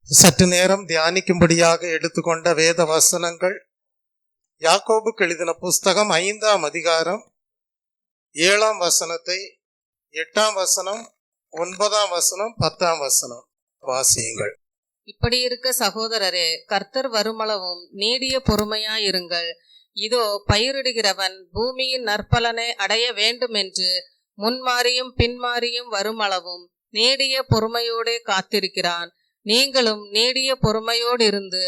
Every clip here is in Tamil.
சற்று நேரம் தியானிக்கும்படியாக எடுத்துக்கொண்ட வேத வசனங்கள் யாக்கோபுக்கு எழுதின புஸ்தகம் 5ஆம் அதிகாரம் 7ஆம் வசனத்தை 8ஆம் வசனம் 9ஆம் வசனம் 10ஆம் வசனம் வாசியுங்கள். இப்படி இருக்க சகோதரரே, கர்த்தர் வருமளவும் நீடிய பொறுமையாயிருங்கள். இதோ பயிரிடுகிறவன் பூமியின் நற்பலனை அடைய வேண்டுமென்று முன்மாறியும் பின்மாறியும் வருமளவும் நீடிய பொறுமையோடே காத்திருக்கிறான். நீங்களும் நீடிய பொறுமையோடு இருந்து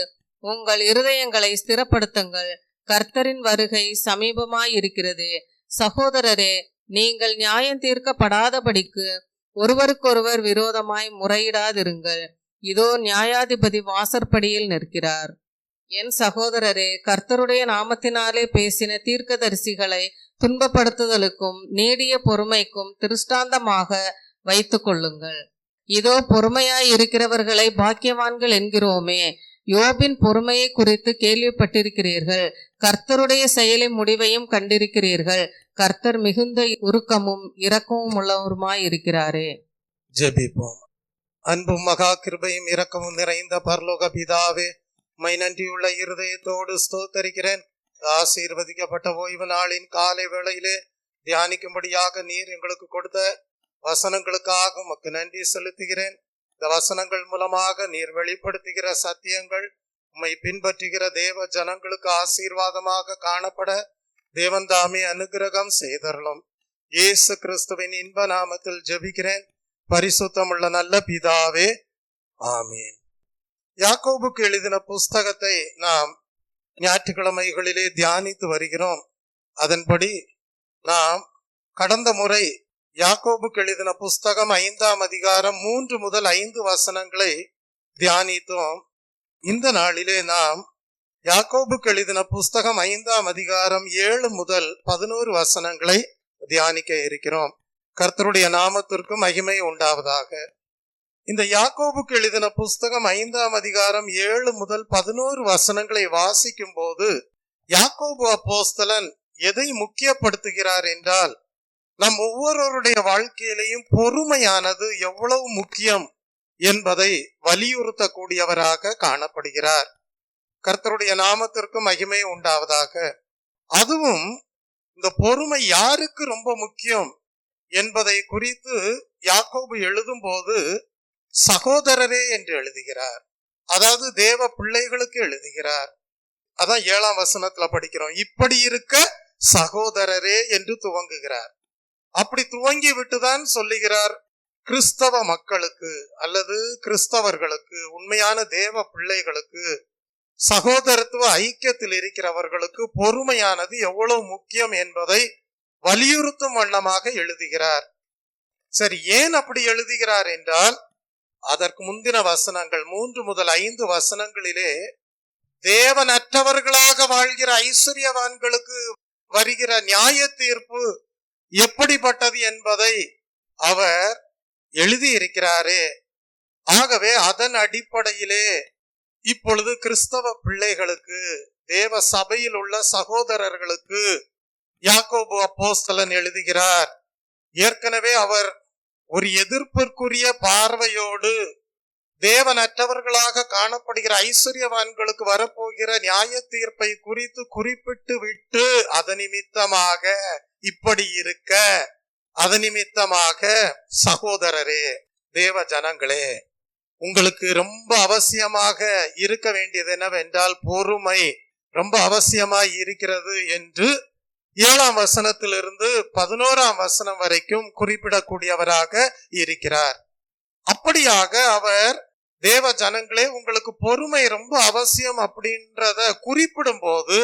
உங்கள் இருதயங்களை ஸ்திரப்படுத்துங்கள். கர்த்தரின் வருகை சமீபமாயிருக்கிறது. சகோதரரே, நீங்கள் நியாயம் தீர்க்கப்படாதபடிக்கு ஒருவருக்கொருவர் விரோதமாய் முறையிடாதிருங்கள். இதோ நியாயாதிபதி வாசற்படியில் நிற்கிறார். என் சகோதரரே, கர்த்தருடைய நாமத்தினாலே பேசின தீர்க்கதரிசிகளை துன்பப்படுத்துதலுக்கும் நீடிய பொறுமைக்கும் திருஷ்டாந்தமாக வைத்துக் கொள்ளுங்கள். இதோ பொறுமையாய் இருக்கிறவர்களை பாக்கியவான்கள் என்கிறோமே. யோபின் பொறுமையை குறித்து கேள்விப்பட்டிருக்கிறீர்கள். கர்த்தருடைய செயலின் முடிவையும் கண்டிருக்கிறீர்கள். கர்த்தர் மிகுந்த உருக்கமும் இரக்கமும் உள்ளவருமாய் இருக்கிறாரே. ஜெபிப்போம். அன்பும் மகா கிருபையும் இரக்கமும் நிறைந்த பரலோக பிதாவே, உம்மை நன்றியுள்ள இருதயத்தோடு ஸ்தோத்தரிக்கிறேன். ஆசீர்வதிக்கப்பட்ட ஓய்வு நாளின் காலை வேளையிலே தியானிக்கும்படியாக நீர் எங்களுக்கு கொடுத்த வசனங்களுக்காக உமக்கு நன்றி செலுத்துகிறேன். இந்த வசனங்கள் மூலமாக நீர் வெளிப்படுத்துகிற சத்தியங்கள் உம்மை பின்பற்றுகிற தேவ ஜனங்களுக்கு ஆசீர்வாதமாக காணப்பட தேவன் தாமே அனுகிரகம் செய்தருளும். இயேசு கிறிஸ்துவின் இன்ப நாமத்தில் ஜெபிக்கிறேன், பரிசுத்தமுள்ள நல்ல பிதாவே, ஆமீன். யாக்கோபுக்கு எழுதின புஸ்தகத்தை நாம் ஞாயிற்றுக்கிழமைகளிலே தியானித்து வருகிறோம். அதன்படி நாம் கடந்த முறை யாக்கோபுக்கு எழுதின புஸ்தகம் 5ஆம் அதிகாரம் 3 முதல் 5 வசனங்களை தியானித்தோம். இந்த நாளிலே நாம் யாக்கோபுக்கு எழுதின புஸ்தகம் 5ஆம் அதிகாரம் 7 முதல் 11 வசனங்களை தியானிக்க இருக்கிறோம். கர்த்தருடைய நாமத்திற்கு மகிமை உண்டாவதாக. இந்த யாக்கோபுக்கு எழுதின புஸ்தகம் 5ஆம் அதிகாரம் 7 முதல் 11 வசனங்களை வாசிக்கும் போது யாக்கோபு அப்போஸ்தலன் எதை முக்கியப்படுத்துகிறார் என்றால், நம் ஒவ்வொருவருடைய வாழ்க்கையிலையும் பொறுமையானது எவ்வளவு முக்கியம் என்பதை வலியுறுத்தக்கூடியவராக காணப்படுகிறார். கர்த்தருடைய நாமத்திற்கு மகிமை உண்டாவதாக. அதுவும் இந்த பொறுமை யாருக்கு ரொம்ப முக்கியம் என்பதை குறித்து யாக்கோபு எழுதும் போது சகோதரரே என்று எழுதுகிறார். அதாவது தேவ பிள்ளைகளுக்கு எழுதுகிறார். அதான் 7ஆம் வசனத்துல படிக்கிறோம். இப்படி இருக்க சகோதரரே என்று துவங்குகிறார். அப்படி துவங்கி விட்டுதான் சொல்லுகிறார், கிறிஸ்தவ மக்களுக்கு அல்லது கிறிஸ்தவர்களுக்கு, உண்மையான தேவ பிள்ளைகளுக்கு, சகோதரத்துவ ஐக்கியத்தில் இருக்கிறவர்களுக்கு பொறுமையானது எவ்வளவு முக்கியம் என்பதை வலியுறுத்தும் வண்ணமாக எழுதுகிறார். சரி, ஏன் அப்படி எழுதுகிறார் என்றால், அதற்கு முந்தின வசனங்கள் 3 முதல் 5 வசனங்களிலே தேவனற்றவர்களாக வாழ்கிற ஐஸ்வர்யவான்களுக்கு வருகிற நியாய தீர்ப்பு எப்படிப்பட்டது என்பதை அவர் எழுதியிருக்கிறாரே. ஆகவே அதன் அடிப்படையிலே இப்பொழுது கிறிஸ்தவ பிள்ளைகளுக்கு, தேவ சபையில் உள்ள சகோதரர்களுக்கு யாக்கோபு அப்போஸ்தலன் எழுதுகிறார். ஏற்கனவே அவர் ஒரு எதிர்ப்பிற்குரிய பார்வையோடு தேவனற்றவர்களாக காணப்படுகிற ஐஸ்வர்யவான்களுக்கு வரப்போகிற நியாய தீர்ப்பை குறித்து குறிப்பிட்டு விட்டு, அதனிமித்தமாக இப்படி இருக்க, அதனிமித்தமாக சகோதரரே, தேவ ஜனங்களே, உங்களுக்கு ரொம்ப அவசியமாக இருக்க வேண்டியது என்னவென்றால் பொறுமை ரொம்ப அவசியமாய் இருக்கிறது என்று 7ஆம் வசனத்திலிருந்து 11ஆம் வசனம் வரைக்கும் குறிப்பிடக்கூடியவராக இருக்கிறார். அப்படியாக அவர் தேவ ஜனங்களே, உங்களுக்கு பொறுமை ரொம்ப அவசியம் அப்படின்றத குறிப்பிடும் போது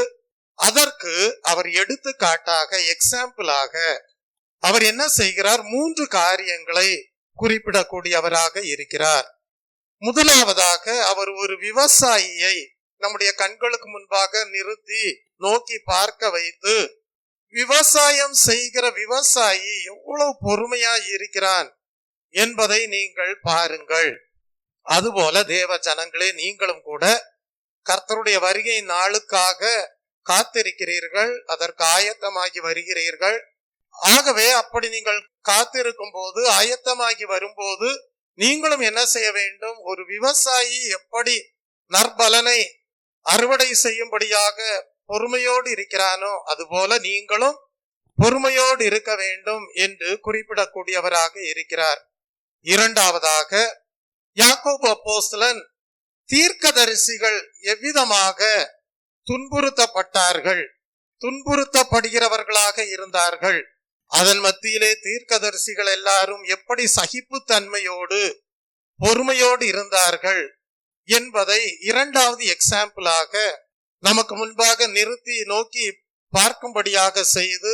அதற்கு அவர் எடுத்துக்காட்டாக, எக்ஸாம்பிளாக அவர் என்ன செய்கிறார்? 3 காரியங்களை குறிப்பிடக்கூடியவராக இருக்கிறார். முதலாவதாக அவர் ஒரு விவசாயியை நம்முடைய கண்களுக்கு முன்பாக நிறுத்தி நோக்கி பார்க்க வைத்து, விவசாயம் செய்கிற விவசாயி எவ்வளவு பொறுமையாய் இருக்கிறான் என்பதை நீங்கள் பாருங்கள். அதுபோல தேவ ஜனங்களே, நீங்களும் கூட கர்த்தருடைய வருகை நாளுக்காக காத்திருக்கிறீர்கள், அதற்கு ஆயத்தமாகி வருகிறீர்கள். ஆகவே அப்படி நீங்கள் காத்திருக்கும் போது, ஆயத்தமாகி வரும்போது நீங்களும் என்ன செய்ய வேண்டும்? ஒரு விவசாயி எப்படி நற்பலனை அறுவடை செய்யும்படியாக பொறுமையோடு இருக்கிறானோ அதுபோல நீங்களும் பொறுமையோடு இருக்க வேண்டும் என்று குறிப்பிடக்கூடியவராக இருக்கிறார். இரண்டாவதாக, யாக்கோபு அப்போஸ்தலன் தீர்க்கதரிசிகள் எவ்விதமாக துன்புறுத்தப்பட்டார்கள், துன்புறுத்தப்படுகிறவர்களாக இருந்தார்கள், அதன் மத்தியிலே தீர்க்கதரிசிகள் எல்லாரும் எப்படி சகிப்புத்தன்மையோடு பொறுமையோடு இருந்தார்கள் என்பதை இரண்டாவது எக்ஸாம்பிளாக நமக்கு முன்பாக நிறுத்தி நோக்கி பார்க்கும்படியாக செய்து,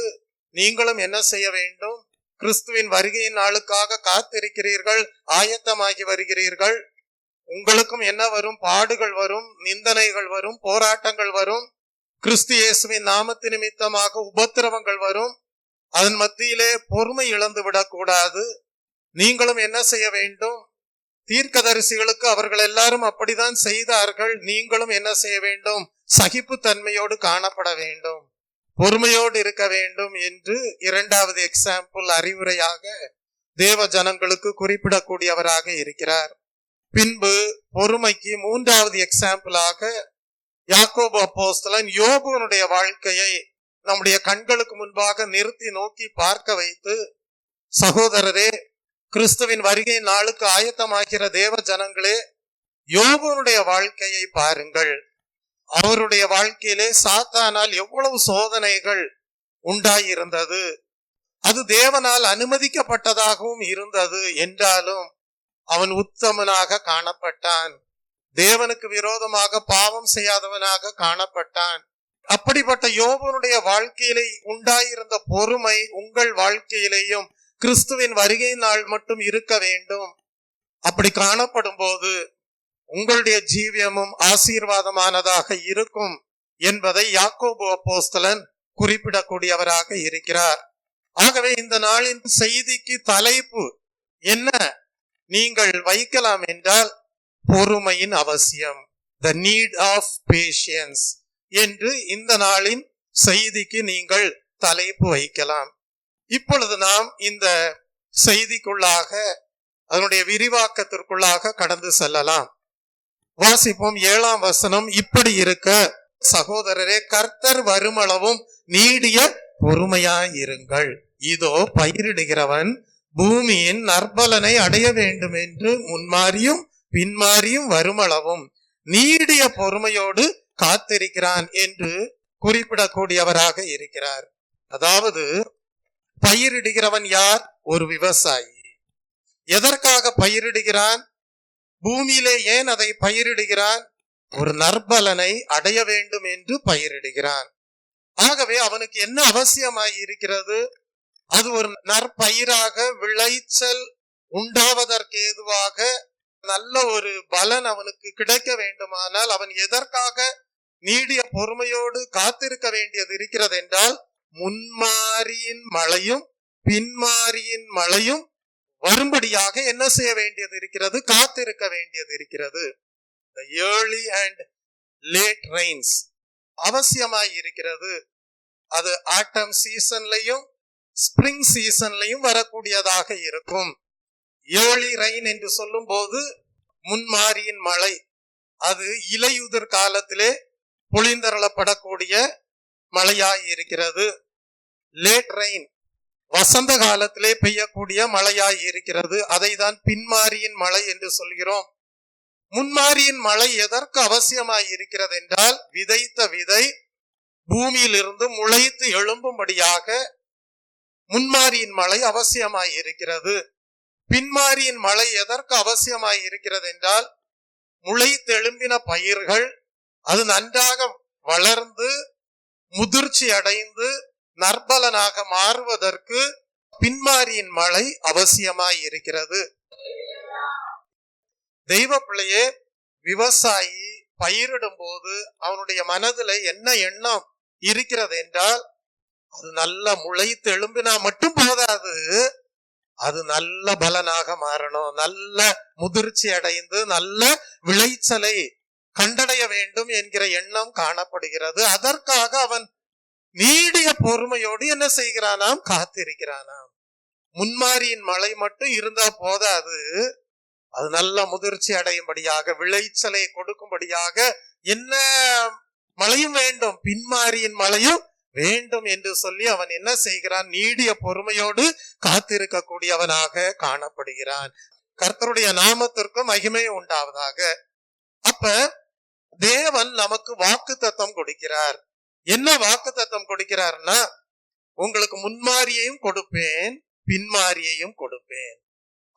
நீங்களும் என்ன செய்ய வேண்டும்? கிறிஸ்துவின் வருகையின் நாளுக்காக காத்திருக்கிறீர்கள், ஆயத்தமாகி வருகிறீர்கள். உங்களுக்கும் என்ன வரும்? பாடுகள் வரும், நிந்தனைகள் வரும், போராட்டங்கள் வரும், கிறிஸ்து இயேசுவின் நாமத்து நிமித்தமாக உபத்திரவங்கள் வரும். அதன் மத்தியிலே பொறுமை இழந்து விடக்கூடாது. நீங்களும் என்ன செய்ய வேண்டும்? தீர்க்கதரிசிகளுக்கு அவர்கள் எல்லாரும் அப்படிதான் செய்தார்கள். நீங்களும் என்ன செய்ய வேண்டும்? சகிப்புத்தன்மையோடு காணப்பட வேண்டும், பொறுமையோடு இருக்க வேண்டும் என்று இரண்டாவது எக்ஸாம்பிள் அறிவுரையாக தேவ ஜனங்களுக்கு குறிப்பிடக்கூடியவராக இருக்கிறார். பின்பு பொறுமைக்கு மூன்றாவது எக்ஸாம்பிளாக யாக்கோபு அப்போஸ்தலன் யோபுவனுடைய வாழ்க்கையை நம்முடைய கண்களுக்கு முன்பாக நிறுத்தி நோக்கி பார்க்க வைத்து, சகோதரரே, கிறிஸ்துவின் வருகை நாளுக்கு ஆயத்தமாகிற தேவ ஜனங்களே, யோபுவனுடைய வாழ்க்கையை பாருங்கள். அவருடைய வாழ்க்கையிலே சாத்தானால் எவ்வளவு சோதனைகள் உண்டாயிருந்தது. அது தேவனால் அனுமதிக்கப்பட்டதாகவும் இருந்தது. என்றாலும் அவன் உத்தமனாக காணப்பட்டான், தேவனுக்கு விரோதமாக பாவம் செய்யாதவனாக காணப்பட்டான். அப்படிப்பட்ட யோபுவனுடைய வாழ்க்கையிலே உண்டாயிருந்த பொறுமை உங்கள் வாழ்க்கையிலேயும் கிறிஸ்துவின் வருகை நாள் மட்டும் இருக்க வேண்டும். அப்படி காணப்படும் போது உங்களுடைய ஜீவியமும் ஆசீர்வாதமானதாக இருக்கும் என்பதை யாக்கோபு அப்போஸ்தலன் குறிப்பிடக்கூடியவராக இருக்கிறார். ஆகவே இந்த நாளின் செய்திக்கு தலைப்பு என்ன நீங்கள் வைக்கலாம் என்றால், பொறுமையின் அவசியம், the need of patience என்று இந்த நாளின் செய்திக்கு நீங்கள் தலைப்பு வைக்கலாம். இப்பொழுது நாம் இந்த செய்திக்குள்ளாக, அதனுடைய விரிவாக்கத்திற்குள்ளாக கடந்து செல்லலாம். வாசிப்போம். 7ஆம் வசனம். இப்படி இருக்க சகோதரரே, கர்த்தர் வருமளவும் நீடிய பொறுமையாயிருங்கள். இதோ பயிரிடுகிறவன் பூமியின் நற்பலனை அடைய வேண்டும் என்று முன்மாறியும் பின்மாறியும் வருமளவும் நீடிய பொறுமையோடு காத்திருக்கிறான் என்று குறிப்பிடக்கூடியவராக இருக்கிறார். அதாவது பயிரிடுகிறவன் யார்? ஒரு விவசாயி. எதற்காக பயிரிடுகிறான்? பூமியிலே ஏன் அதை பயிரிடுகிறான்? ஒரு நற்பலனை அடைய வேண்டும் என்று பயிரிடுகிறான். ஆகவே அவனுக்கு என்ன அவசியமாய் இருக்கிறது? அது ஒரு நற்பயிராக விளைச்சல் உண்டாவதற்கு ஏதுவாக நல்ல ஒரு பலன் அவனுக்கு கிடைக்க வேண்டுமானால் அவன் எதற்காக நீடிய பொறுமையோடு காத்திருக்க வேண்டியது இருக்கிறது என்றால், முன்மாரியின் மழையும் பின்மாரியின் மழையும் வரும்படியாக என்ன செய்ய வேண்டியது இருக்கிறது? காத்திருக்க வேண்டியது இருக்கிறது. The early and late rains அவசியமாய் இருக்கிறது. அது ஆட்டம் சீசன்லையும் ஸ்பிரிங் சீசன்லையும் வரக்கூடியதாக இருக்கும். ஏர்லி ரெயின் என்று சொல்லும் போது முன்மாரியின் மழை, அது இலையுதிர் காலத்திலே பொழிந்தருளப்படக்கூடிய மழையாய் இருக்கிறது. லேட் ரெயின் வசந்த காலத்திலே பெய்யக்கூடிய மழையாய் இருக்கிறது. அதை தான் பின்மாரியின் மழை என்று சொல்கிறோம். முன்மாரியின் மழை எதற்கு அவசியமாய் இருக்கிறது என்றால், விதைத்த விதை பூமியிலிருந்து முளைத்து எழும்பும்படியாக முன்மாரியின் மழை அவசியமாய் இருக்கிறது. பின்மாரியின் மழை எதற்கு அவசியமாய் இருக்கிறது என்றால், முளைத்தெழும்பின பயிர்கள் அது நன்றாக வளர்ந்து முதிர்ச்சி அடைந்து நற்பலனாக மாறுவதற்கு பின்மாரியின் மழை அவசியமாய் இருக்கிறது. தெய்வ பிள்ளையே, விவசாயி பயிரிடும் போது அவனுடைய மனதில் என்ன எண்ணம் இருக்கிறது என்றால், அது நல்ல முளைத்து எழும்பினா மட்டும் போதாது, அது நல்ல பலனாக மாறணும், நல்ல முதிர்ச்சி அடைந்து நல்ல விளைச்சலை கண்டடைய வேண்டும் என்கிற எண்ணம் காணப்படுகிறது. அதற்காக அவன் நீடிய பொறுமையோடு என்ன செய்கிறானாம்? காத்திருக்கிறானாம். முன்மாரியின் மழை மட்டும் இருந்தா போதாது, அது நல்ல முதிர்ச்சி அடையும்படியாக, விளைச்சலை கொடுக்கும்படியாக என்ன மழையும் வேண்டும், பின்மாரியின் மழையும் வேண்டும் என்று சொல்லி அவன் என்ன செய்கிறான்? நீடிய பொறுமையோடு காத்திருக்க கூடியவனாக காணப்படுகிறான். கர்த்தருடைய நாமத்திற்கு மகிமை உண்டாவதாக. அப்ப தேவன் நமக்கு வாக்குத்தத்தம் கொடுக்கிறார். என்ன வாக்குத்தத்தம் கொடுக்கிறார்னா, உங்களுக்கு முன்மாரியையும் கொடுப்பேன், பின்மாரியையும் கொடுப்பேன்.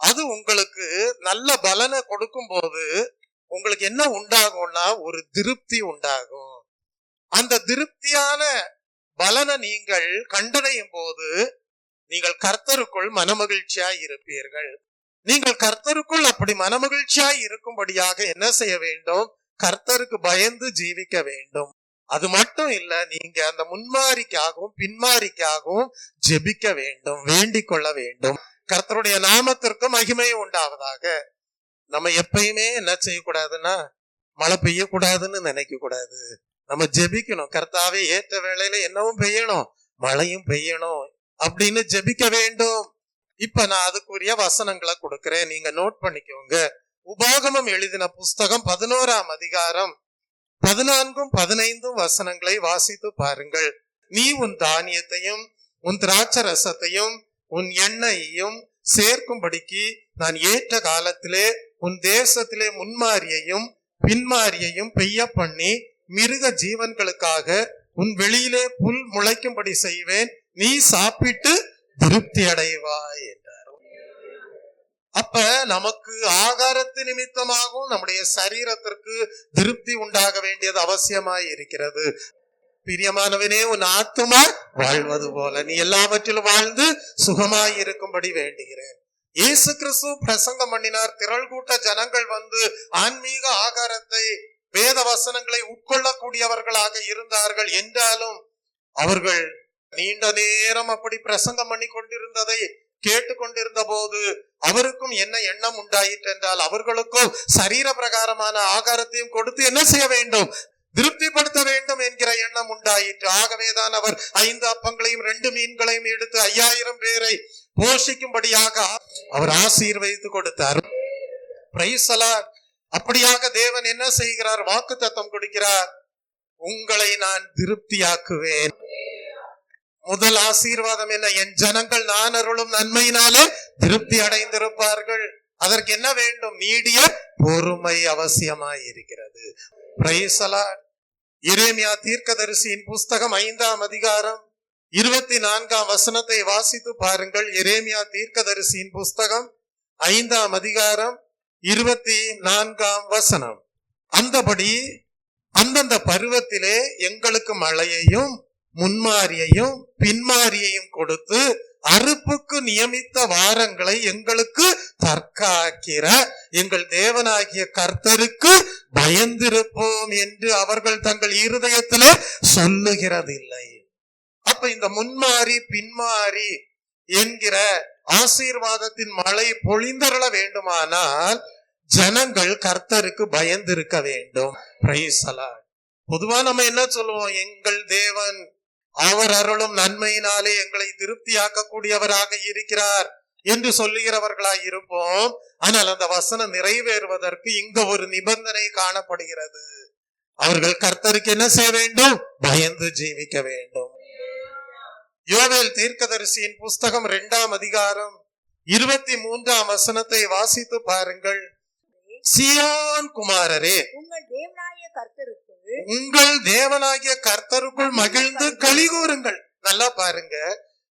அது உங்களுக்கு நல்ல பலனை கொடுக்கும் போது உங்களுக்கு என்ன உண்டாகும்னா, ஒரு திருப்தி உண்டாகும். அந்த திருப்தியான பலனை நீங்கள் கண்டடையும் போது நீங்கள் கர்த்தருக்குள் மனமகிழ்ச்சியாய் இருப்பீர்கள். நீங்கள் கர்த்தருக்குள் அப்படி மனமகிழ்ச்சியாய் இருக்கும்படியாக என்ன செய்ய வேண்டும்? கர்த்தருக்கு பயந்து ஜீவிக்க வேண்டும். அது மட்டும் இல்ல, நீங்க அந்த முன்மாரிக்காகவும் பின்மாரிக்காகவும் ஜெபிக்க வேண்டும், வேண்டிக் கொள்ள வேண்டும். கர்த்தருடைய நாமத்திற்கு மகிமை உண்டாவதாக. நம்ம எப்பயுமே என்ன செய்யக்கூடாதுன்னா, மழை பெய்யக்கூடாதுன்னு நினைக்க கூடாது. நம்ம ஜெபிக்கணும். கர்த்தாவே, ஏற்ற வேளையில என்னவும் பெய்யணும், மழையும் பெய்யணும் அப்படின்னு ஜெபிக்க வேண்டும். இப்ப நான் அதுக்குரிய வசனங்களை கொடுக்கிறேன், நீங்க நோட் பண்ணிக்கோங்க. உபாகமம் எழுதின புஸ்தகம் 11ஆம் அதிகாரம் 14, 15 வசனங்களை வாசித்து பாருங்கள். நீ உன் தானியத்தையும் உன் திராட்சை ரசத்தையும் உன் எண்ணெயையும் சேர்க்கும்படிக்கு நான் ஏற்ற காலத்திலே உன் தேசத்திலே முன்மாரியையும் பின்மாரியையும் பெய்ய பண்ணி மிருக ஜீவன்களுக்காக உன் வெளியிலே புல் முளைக்கும்படி செய்வேன், நீ சாப்பிட்டு திருப்தி அடைவாய் என்றார். அப்ப நமக்கு ஆகாரத்து நிமித்தமாகவும் நம்முடைய சரீரத்திற்கு திருப்தி உண்டாக வேண்டியது அவசியமாய் இருக்கிறது. பிரியமானவனே, உன் ஆத்துமா வாழ்வது போல நீ எல்லாவற்றிலும் வாழ்ந்து சுகமாய் இருக்கும்படி வேண்டுகிறேன். இயேசு கிறிஸ்து பிரசங்கம் பண்ணினார். திரள் கூட்ட ஜனங்கள் வந்து ஆன்மீக ஆகாரத்தை, வேத வசனங்களை உட்கொள்ளக்கூடியவர்களாக இருந்தார்கள். என்றாலும் அவர்கள் நீண்ட நேரம் அப்படி பிரசங்கம் பண்ணி கொண்டிருந்ததை கேட்டுக்கொண்டிருந்த போது அவருக்கும் என்ன எண்ணம் உண்டாயிற்று என்றால், அவர்களுக்கும் சரீர பிரகாரமான ஆகாரத்தையும் கொடுத்து என்ன செய்ய வேண்டும்? திருப்திப்படுத்த வேண்டும் என்கிற எண்ணம் உண்டாயிற்று. ஆகவேதான் அவர் 5 அப்பங்களையும் 2 மீன்களையும் எடுத்து 5000 பேரை போஷிக்கும்படியாக அவர் ஆசீர்வதித்து கொடுத்தார். Praise the Lord. அப்படியாக தேவன் என்ன செய்கிறார்? வாக்குத்தத்தம் கொடுக்கிறார். உங்களை நான் திருப்தியாக்குவேன். முதல் ஆசீர்வாதம் என்ன? என் ஜனங்கள் நான் அருளும் நன்மையினாலே திருப்தி அடைந்திருப்பார்கள். அதற்கு என்ன வேண்டும்? நீடிய பொறுமை அவசியமாய் இருக்கிறது. Praise the Lord. எரேமியா தீர்க்கதரிசியின் புஸ்தகம் 5ஆம் அதிகாரம் 24ஆம் வசனத்தை வாசித்து பாருங்கள். எரேமியா தீர்க்கதரிசியின் புஸ்தகம் 5ஆம் அதிகாரம் 24ஆம் வசனம். அந்தபடி அந்தந்த பருவத்திலே எங்களுக்கு மழையையும் முன்மாரியையும் பின்மாரியையும் கொடுத்து அறுப்புக்கு நியமித்த வாரங்களை எங்களுக்கு தற்காக்கிற எங்கள் தேவனாகிய கர்த்தருக்கு பயந்திருப்போம் என்று அவர்கள் தங்கள் இருதயத்திலே சொல்லுகிறதில்லை. அப்ப இந்த முன்மாரி பின்மாரி என்கிற ஆசீர்வாதத்தின் மழை பொழிந்தருள வேண்டுமானால் ஜனங்கள் கர்த்தருக்கு பயந்திருக்க வேண்டும். Praise the Lord. பொதுவா நம்ம என்ன சொல்லுவோம்? எங்கள் தேவன் அவர் அருளும் நன்மையினாலே எங்களை திருப்தியாக்க கூடியவராக இருக்கிறார் என்று சொல்லுகிறவர்களாய் இருப்போம். ஆனால் அந்த வசனம் நிறைவேறுவதற்கு இங்க ஒரு நிபந்தனை காணப்படுகிறது. அவர்கள் கர்த்தருக்கு என்ன செய்ய வேண்டும்? பயந்து ஜீவிக்க வேண்டும். யோவேல் தீர்க்கதரிசியின் புஸ்தகம் 2ஆம் அதிகாரம் 23ஆம் வசனத்தை வாசித்து பாருங்கள். சீயோன் குமாரரே, உங்கள் தேவனாகிய கர்த்தருக்குள் மகிழ்ந்து களி கூறுங்கள். நல்லா பாருங்க,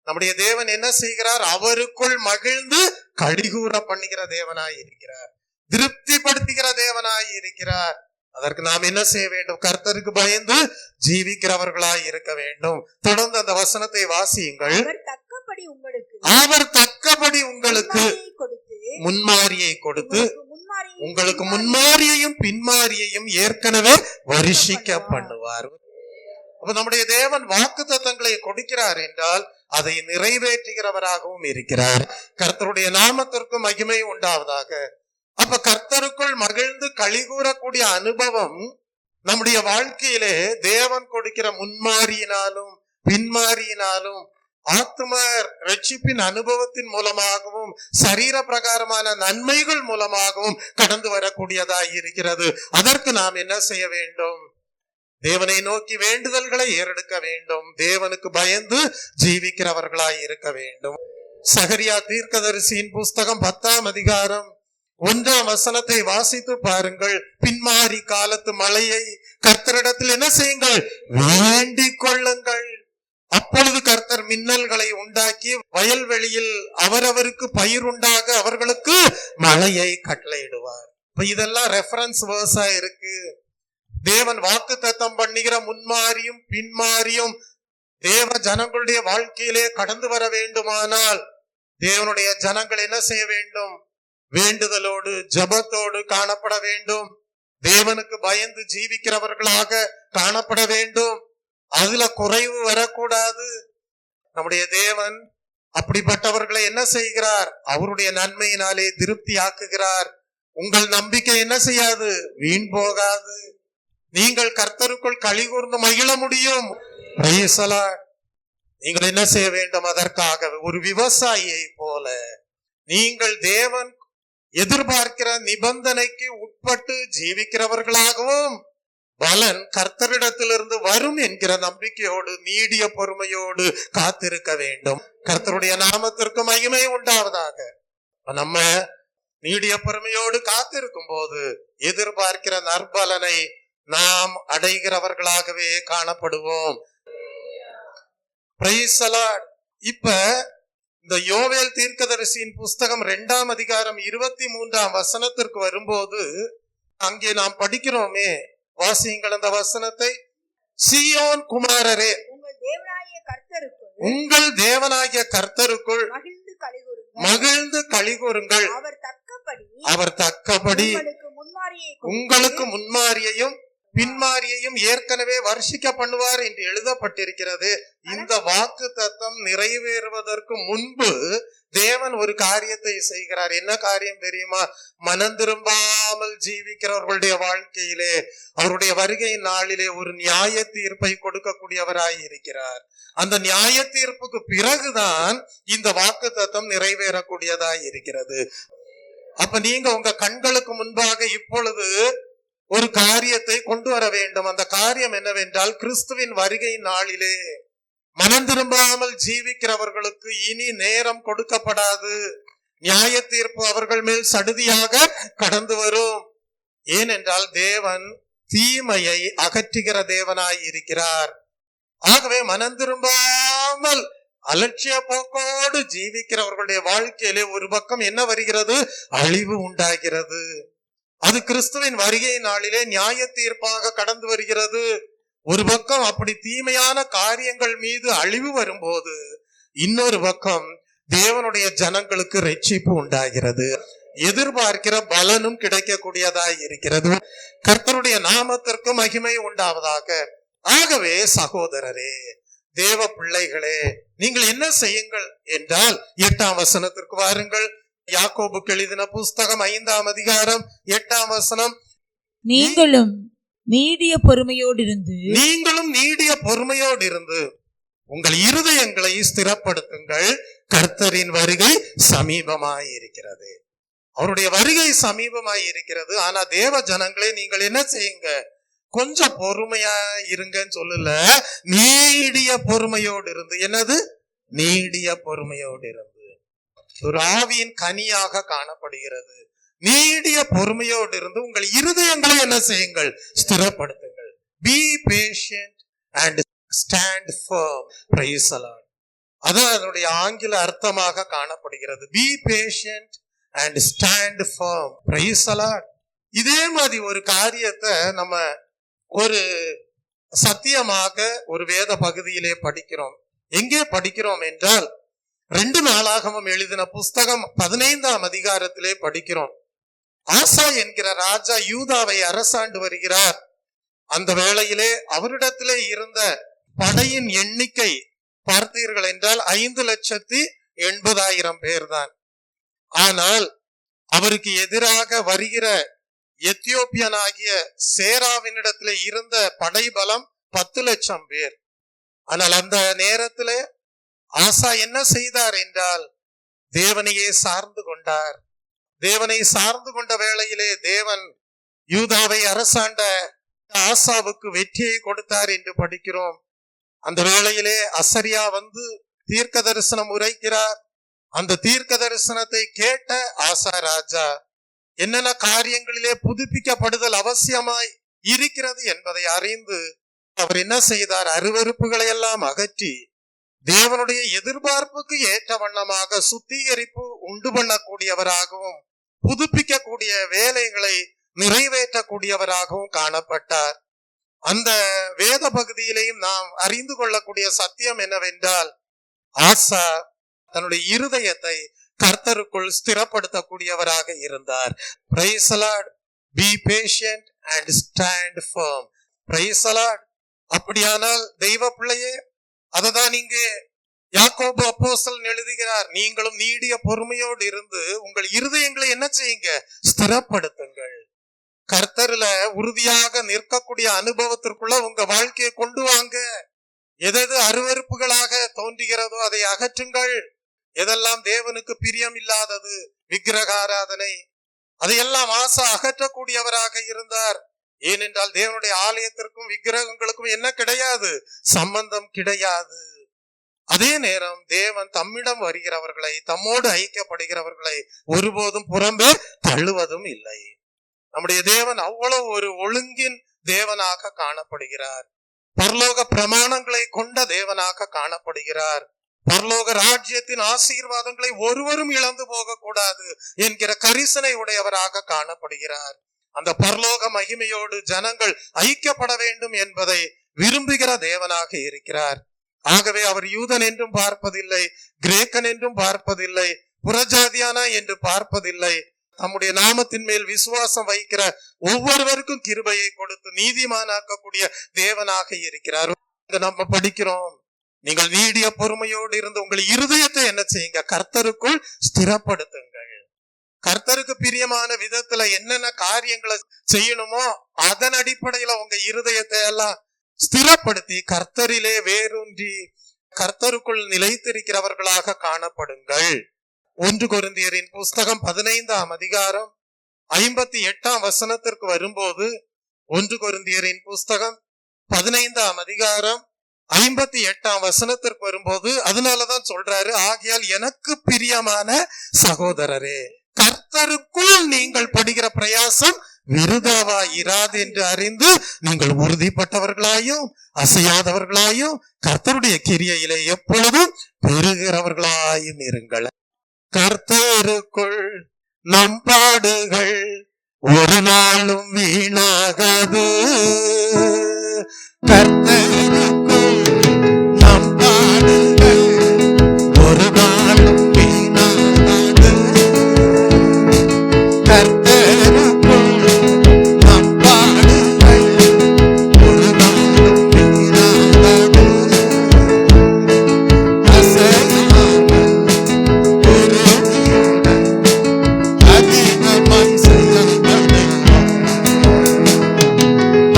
நம்முடைய தேவன் என்ன செய்கிறார்? அவருக்குள் மகிழ்ந்து களி கூற பண்ணுகிற தேவனாய் இருக்கிறார், திருப்திப்படுத்துகிற தேவனாய் இருக்கிறார். அதற்கு நாம் என்ன செய்ய வேண்டும்? கர்த்தருக்கு பயந்து ஜீவிக்கிறவர்களாய் இருக்க வேண்டும். தொடர்ந்து அந்த வசனத்தை வாசியுங்கள். அவர் தக்கபடி உங்களுக்கு முன்மாரியை கொடுத்து உங்களுக்கு முன்மாரியையும் பின்மாரியையும் ஏற்கனவே வருஷிக்க பண்ணுவார். அப்ப நம்முடைய தேவன் வாக்குத்தத்தங்களை கொடுக்கிறார் என்றால் அதை நிறைவேற்றுகிறவராகவும் இருக்கிறார். கர்த்தருடைய நாமத்திற்கு மகிமை உண்டாவதாக. அப்ப கர்த்தருக்குள் மகிழ்ந்து களி கூறக்கூடிய அனுபவம் நம்முடைய வாழ்க்கையிலே தேவன் கொடுக்கிற முன்மாரியினாலும் பின்மாரியினாலும் ஆத்ம ரட்சிப்பின் அனுபவத்தின் மூலமாகவும் சரீர பிரகாரமான நன்மைகள் மூலமாகவும் கடந்து வரக்கூடியதாய் இருக்கிறது. அதற்கு நாம் என்ன செய்ய வேண்டும்? தேவனை நோக்கி வேண்டுதல்களை ஏறெடுக்க வேண்டும். தேவனுக்கு பயந்து ஜீவிக்கிறவர்களாய் இருக்க வேண்டும். சகரியா தீர்க்கதரிசியின் புஸ்தகம் 10ஆம் அதிகாரம் 1ஆம் வசனத்தை வாசித்து பாருங்கள். பின்மாறி காலத்து மழையை கர்த்தரிடத்தில் என்ன செய்யுங்கள்? வேண்டிக் கொள்ளுங்கள். அப்பொழுது கர்த்தர் மின்னல்களை உண்டாக்கி வயல்வெளியில் அவரவருக்கு பயிர் உண்டாக அவர்களுக்கு மழையை கட்டளையிடுவார். இப்ப இதெல்லாம் ரெஃபரன்ஸ் வேர்ஸா இருக்கு. தேவன் வாக்கு தத்தம் பண்ணுகிற முன்மாறியும் பின்மாறியும் தேவ ஜனங்களுடைய வாழ்க்கையிலே கடந்து வர வேண்டுமானால் தேவனுடைய ஜனங்கள் என்ன செய்ய வேண்டும்? வேண்டுதலோடு ஜபத்தோடு காணப்பட வேண்டும். தேவனுக்கு பயந்து ஜீவிக்கிறவர்களாக காணப்பட வேண்டும். அதுல குறைவு வரக்கூடாது. நம்முடைய தேவன் அப்படிப்பட்டவர்களை என்ன செய்கிறார்? அவருடைய நன்மையினாலே திருப்தி ஆக்குகிறார். உங்கள் நம்பிக்கை என்ன செய்யாது? வீண் போகாது. நீங்கள் கர்த்தருக்குள் களி கூர்ந்து மகிழ முடியும். நீங்கள் என்ன செய்ய வேண்டும்? அதற்காக ஒரு விவசாயியை போல நீங்கள் தேவன் எதிர்பார்க்கிற நிபந்தனைக்கு உட்பட்டு ஜீவிக்கிறவர்களாகவும் பலன் கர்த்தரிடத்திலிருந்து வரும் என்கிற நம்பிக்கையோடு நீடிய பொறுமையோடு காத்திருக்க வேண்டும். கர்த்தருடைய நாமத்திற்கு மகிமை உண்டாவதாக. நம்ம நீடிய பொறுமையோடு காத்திருக்கும் போது எதிர்பார்க்கிற நற்பலனை நாம் அடைகிறவர்களாகவே காணப்படுவோம். Praise the Lord. இப்ப இந்த யோவேல் தீர்க்கதரிசியின் புஸ்தகம் 2ஆம் அதிகாரம் 23ஆம் வசனத்திற்கு வரும்போது அங்கே நாம் படிக்கிறோமே, வாசியுங்கள் அந்த வசனத்தை. சீயோன் குமாரரே, உங்கள் தேவனாகிய கர்த்தருக்குள் மகிழ்ந்து களிகூருங்கள். அவர் தக்கபடி உங்களுக்கு முன்மாரியையும் பின்மாரியையும் ஏற்கனவே வர்ஷிக்க பண்ணுவார் என்று எழுதப்பட்டிருக்கிறது. இந்த வாக்கு தத்தம் நிறைவேறுவதற்கு முன்பு தேவன் ஒரு காரியத்தை செய்கிறார். என்ன காரியம் தெரியுமா? மனம் திரும்பாமல் ஜீவிக்கிறவர்களுடைய வாழ்க்கையிலே அவருடைய வருகை நாளிலே ஒரு நியாய தீர்ப்பை கொடுக்கக்கூடியவராய் இருக்கிறார். அந்த நியாய தீர்ப்புக்கு பிறகுதான் இந்த வாக்கு தத்தம் நிறைவேறக்கூடியதாய் இருக்கிறது. அப்ப நீங்க உங்க கண்களுக்கு முன்பாக இப்பொழுது ஒரு காரியத்தை கொண்டு வர வேண்டும். அந்த காரியம் என்னவென்றால், கிறிஸ்துவின் வருகை நாளிலே மனம் திரும்பாமல் ஜீவிக்கிறவர்களுக்கு இனி நேரம் கொடுக்கப்படாது. நியாய தீர்ப்பு அவர்கள் மேல் சடுதியாக கடந்து வரும். ஏனென்றால் தேவன் தீமையை அகற்றுகிற தேவனாய் இருக்கிறார். ஆகவே மனம் திரும்பாமல் அலட்சிய போக்கோடு ஜீவிக்கிறவர்களுடைய வாழ்க்கையிலே ஒரு பக்கம் என்ன வருகிறது? அழிவு உண்டாகிறது. அது கிறிஸ்துவின் வருகை நாளிலே நியாய தீர்ப்பாக கடந்து வருகிறது. ஒரு பக்கம் அப்படி தீமையான காரியங்கள் மீது அழிவு வரும்போது இன்னொரு பக்கம் தேவனுடைய ஜனங்களுக்கு ரட்சிப்பு உண்டாகிறது. எதிர்பார்க்கிற பலனும் கிடைக்கக்கூடியதாய் இருக்கிறது. கர்த்தருடைய நாமத்திற்கு மகிமை உண்டாவதாக. ஆகவே சகோதரரே, தேவ பிள்ளைகளே, நீங்கள் என்ன செய்யுங்கள் என்றால் 8ஆம் வசனத்திற்கு வாருங்கள். யாக்கோபுக்கு எழுதின புஸ்தகம் 5ஆம் அதிகாரம் 8ஆம் வசனம். நீங்களும் நீடிய பொறுமையோடு இருந்து உங்கள் இருதயங்களை ஸ்திரப்படுத்துங்கள். கர்த்தரின் வருகை சமீபமாய் இருக்கிறது. அவருடைய வருகை சமீபமாய் இருக்கிறது. ஆனா தேவ ஜனங்களே, நீங்கள் என்ன செய்யுங்க? கொஞ்சம் பொறுமையா இருங்கன்னு சொல்லல, நீடிய பொறுமையோடு இருந்து. என்னது? நீடிய பொறுமையோடு இருந்து ஒரு ஆவியின் கனியாக காணப்படுகிறது. நீடிய பொறுமையோடு இருந்து உங்கள் இருதயங்களை என்ன செய்யுங்கள்? ஸ்திரப்படுத்துங்கள். Be patient and stand firm. Praise the Lord. அதான் அதனுடைய ஆங்கில அர்த்தமாக காணப்படுகிறது. Be patient and stand firm. Praise the Lord. இதே மாதிரி ஒரு காரியத்தை நம்ம ஒரு சத்தியமாக ஒரு வேத பகுதியிலே படிக்கிறோம். எங்கே படிக்கிறோம் என்றால் 2 நாளாகமம் எழுதின புஸ்தகம் 15ஆம் அதிகாரத்திலே படிக்கிறோம். ஆசா என்கிற ராஜா யூதாவை அரசாண்டு வருகிறார். அந்த வேளையிலே அவரிடத்திலே இருந்த படையின் எண்ணிக்கை பார்த்தீர்கள் என்றால் 5,80,000 பேர் தான். ஆனால் அவருக்கு எதிராக வருகிற எத்தியோப்பியனாகிய சேராவினிடத்திலே இருந்த படை பலம் 10 லட்சம் பேர். ஆனால் அந்த நேரத்திலே ஆசா என்ன செய்தார் என்றால் தேவனையே சார்ந்து கொண்டார். தேவனை சார்ந்து கொண்ட வேளையிலே தேவன் யூதாவை அரசாண்ட ஆசாவுக்கு வெற்றியை கொடுத்தார் என்று படிக்கிறோம். அந்த வேளையிலே அசரியா வந்து தீர்க்க தரிசனம் உரைக்கிறார். அந்த தீர்க்க தரிசனத்தை கேட்ட ஆசா ராஜா என்னென்ன காரியங்களிலே புதுப்பிக்கப்படுதல் அவசியமாய் இருக்கிறது என்பதை அறிந்து அவர் என்ன செய்தார்? அருவருப்புகளை எல்லாம் அகற்றி தேவனுடைய எதிர்பார்ப்புக்கு ஏற்ற வண்ணமாக சுத்திகரிப்பு உண்டு பண்ணக்கூடியவராகவும் புதுப்பிக்கக்கூடிய வேலைகளை நிறைவேற்றக்கூடியவராகவும் காணப்பட்டார். அந்த வேத பகுதியிலையும் நாம் அறிந்து கொள்ளக்கூடிய சத்தியம் என்னவென்றால், ஆசா தன்னுடைய இருதயத்தை கர்த்தருக்குள் ஸ்திரப்படுத்தக்கூடியவராக இருந்தார். Praise the Lord. Be patient and stand firm. Praise the Lord. அப்படியானால் தெய்வ பிள்ளையே, அததான் இங்கே யாக்கோபு அப்போஸ்தலன் எழுதுகிறார். நீங்களும் நீடிய பொறுமையோடு இருந்து உங்கள் இருதயங்களை என்ன செய்யுங்க? ஸ்திரப்படுத்துங்கள். கர்த்தர்ல உறுதியாக நிற்கக்கூடிய அனுபவத்திற்குள்ள உங்க வாழ்க்கையை கொண்டு வாங்க. எது அருவருப்புகளாக தோன்றுகிறதோ அதை அகற்றுங்கள். எதெல்லாம் தேவனுக்கு பிரியம் இல்லாதது, விக்கிரக ஆராதனை, அதையெல்லாம் ஆசா அகற்றக்கூடியவராக இருந்தார். ஏனென்றால் தேவனுடைய ஆலயத்திற்கும் விக்கிரகங்களுக்கும் என்ன கிடையாது? சம்பந்தம் கிடையாது. அதே நேரம் தேவன் தம்மிடம் வருகிறவர்களை, தம்மோடு ஐக்கியப்படுகிறவர்களை ஒருபோதும் புறம்பே தள்ளுவதும் இல்லை. நம்முடைய தேவன் அவ்வளவு ஒரு ஒழுங்கின் தேவனாக காணப்படுகிறார். பரலோக பிரமாணங்களை கொண்ட தேவனாக காணப்படுகிறார். பரலோக ராஜ்யத்தின் ஆசீர்வாதங்களை ஒருவரும் இழந்து போக கூடாது என்கிற கரிசனை உடையவராக காணப்படுகிறார். அந்த பரலோக மகிமையோடு ஜனங்கள் ஐக்கியப்பட வேண்டும் என்பதை விரும்புகிற தேவனாக இருக்கிறார். ஆகவே அவர் யூதன் என்றும் பார்ப்பதில்லை, கிரேக்கன் என்றும் பார்ப்பதில்லை, புறஜாதியானா என்று பார்ப்பதில்லை. நம்முடைய நாமத்தின் மேல் விசுவாசம் வைக்கிற ஒவ்வொருவருக்கும் கிருபையை கொடுத்து நீதிமானாக்கக்கூடிய தேவனாக இருக்கிறார். நம்ம படிக்கிறோம், நீங்கள் நீடிய பொறுமையோடு இருந்து உங்கள் இருதயத்தை என்ன செய்யுங்க? கர்த்தருக்குள் ஸ்திரப்படுத்துங்கள். கர்த்தருக்கு பிரியமான விதத்துல என்னென்ன காரியங்களை செய்யணுமோ அதன் அடிப்படையில உங்க இருதயத்தை எல்லாம் ஸ்திரப்படுத்தி கர்த்தரிலே வேரூன்றி கர்த்தருக்குள் நிலைத்திருக்கிறவர்களாக காணப்படுங்கள். 1 கொரிந்தியரின் புஸ்தகம் 15ஆம் அதிகாரம் 58ஆம் வசனத்திற்கு வரும்போது, 1 கொரிந்தியரின் புஸ்தகம் 15ஆம் அதிகாரம் 58ஆம் வசனத்திற்கு வரும்போது அதனாலதான் சொல்றாரு, ஆகையால் எனக்கு பிரியமான சகோதரரே, கர்த்தருக்குள் நீங்கள் படுகிற பிரயாசம் விருதாவா இராது என்று அறிந்து நீங்கள் உறுதிப்பட்டவர்களாயும் அசையாதவர்களாயும் கர்த்தருடைய கிரியையிலே எப்பொழுதும் பெறுகிறவர்களாயும் இருங்கள். கர்த்தருக்குள் நம் பாடுகள் ஒரு நாளும் வீணாகாது. கர்த்தருக்குள் நம் பாடுகள் ஒரு நாளும் வீணாகாது. கர்த்தருக்குள் நம் பாடுகள் ஒரு நாளும் வீணாகாது.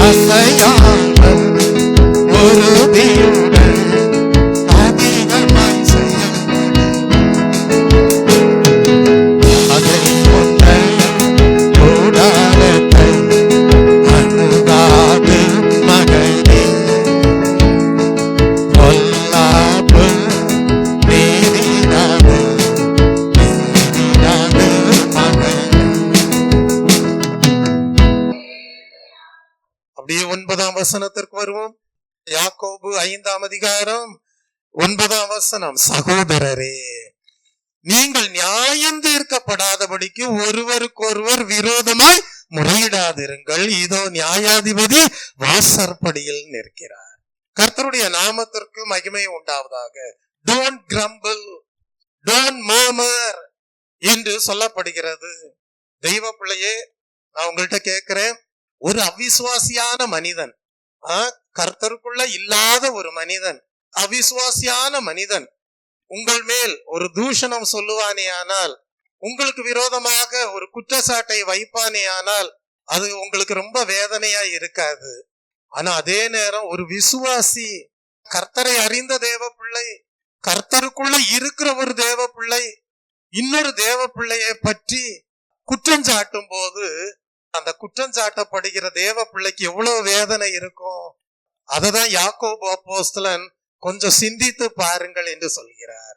அசையாமல் உறுதியுடன் அதிகமாய் அதை கொண்ட கூடாரத்தை அணுகாது மகனே, பொல்லாப்பு நீதினாது மகனே. அப்படியே 9ஆம் வசனத்திற்கு வருவோம். யாக்கோபு 5ஆம் அதிகாரம் 9ஆம் வசனம், சகோதரரே, நீங்கள் நியாயம் தீர்க்கப்படாதபடிக்கு ஒருவருக்கொருவர் விரோதமாய் முறையிடாதிருங்கள். இதோ நியாயாதிபதி வாசற்படியில் நிற்கிறார். கர்த்தருடைய நாமத்திற்கு மகிமை உண்டாவதாக. டோன்ட் கிரம்பிள், டோன்ட் மர்மர் என்று சொல்லப்படுகிறது. தெய்வ பிள்ளையே, நான் உங்கள்கிட்ட கேட்கிறேன், ஒரு அவிசுவாசியான மனிதன், கர்த்தருக்குள்ள இல்லாத ஒரு மனிதன், அவிசுவாசியான மனிதன் உங்கள் மேல் ஒரு தூஷணம் சொல்லுவானே ஆனால், உங்களுக்கு விரோதமாக ஒரு குற்றச்சாட்டை வைப்பானே ஆனால், அது உங்களுக்கு ரொம்ப வேதனையா இருக்காது. ஆனா அதே நேரம் ஒரு விசுவாசி, கர்த்தரை அறிந்த தேவ பிள்ளை, கர்த்தருக்குள்ள இருக்கிற ஒரு தேவ பிள்ளை இன்னொரு தேவ பிள்ளையை பற்றி குற்றம் சாட்டும் போது அந்த குற்றம் சாட்டப்படுகிற தேவ பிள்ளைக்கு எவ்வளவு வேதனை இருக்கும். அததான் யாக்கோபு அப்போஸ்தலன் கொஞ்சம் சிந்தித்து பாருங்கள் என்று சொல்கிறார்.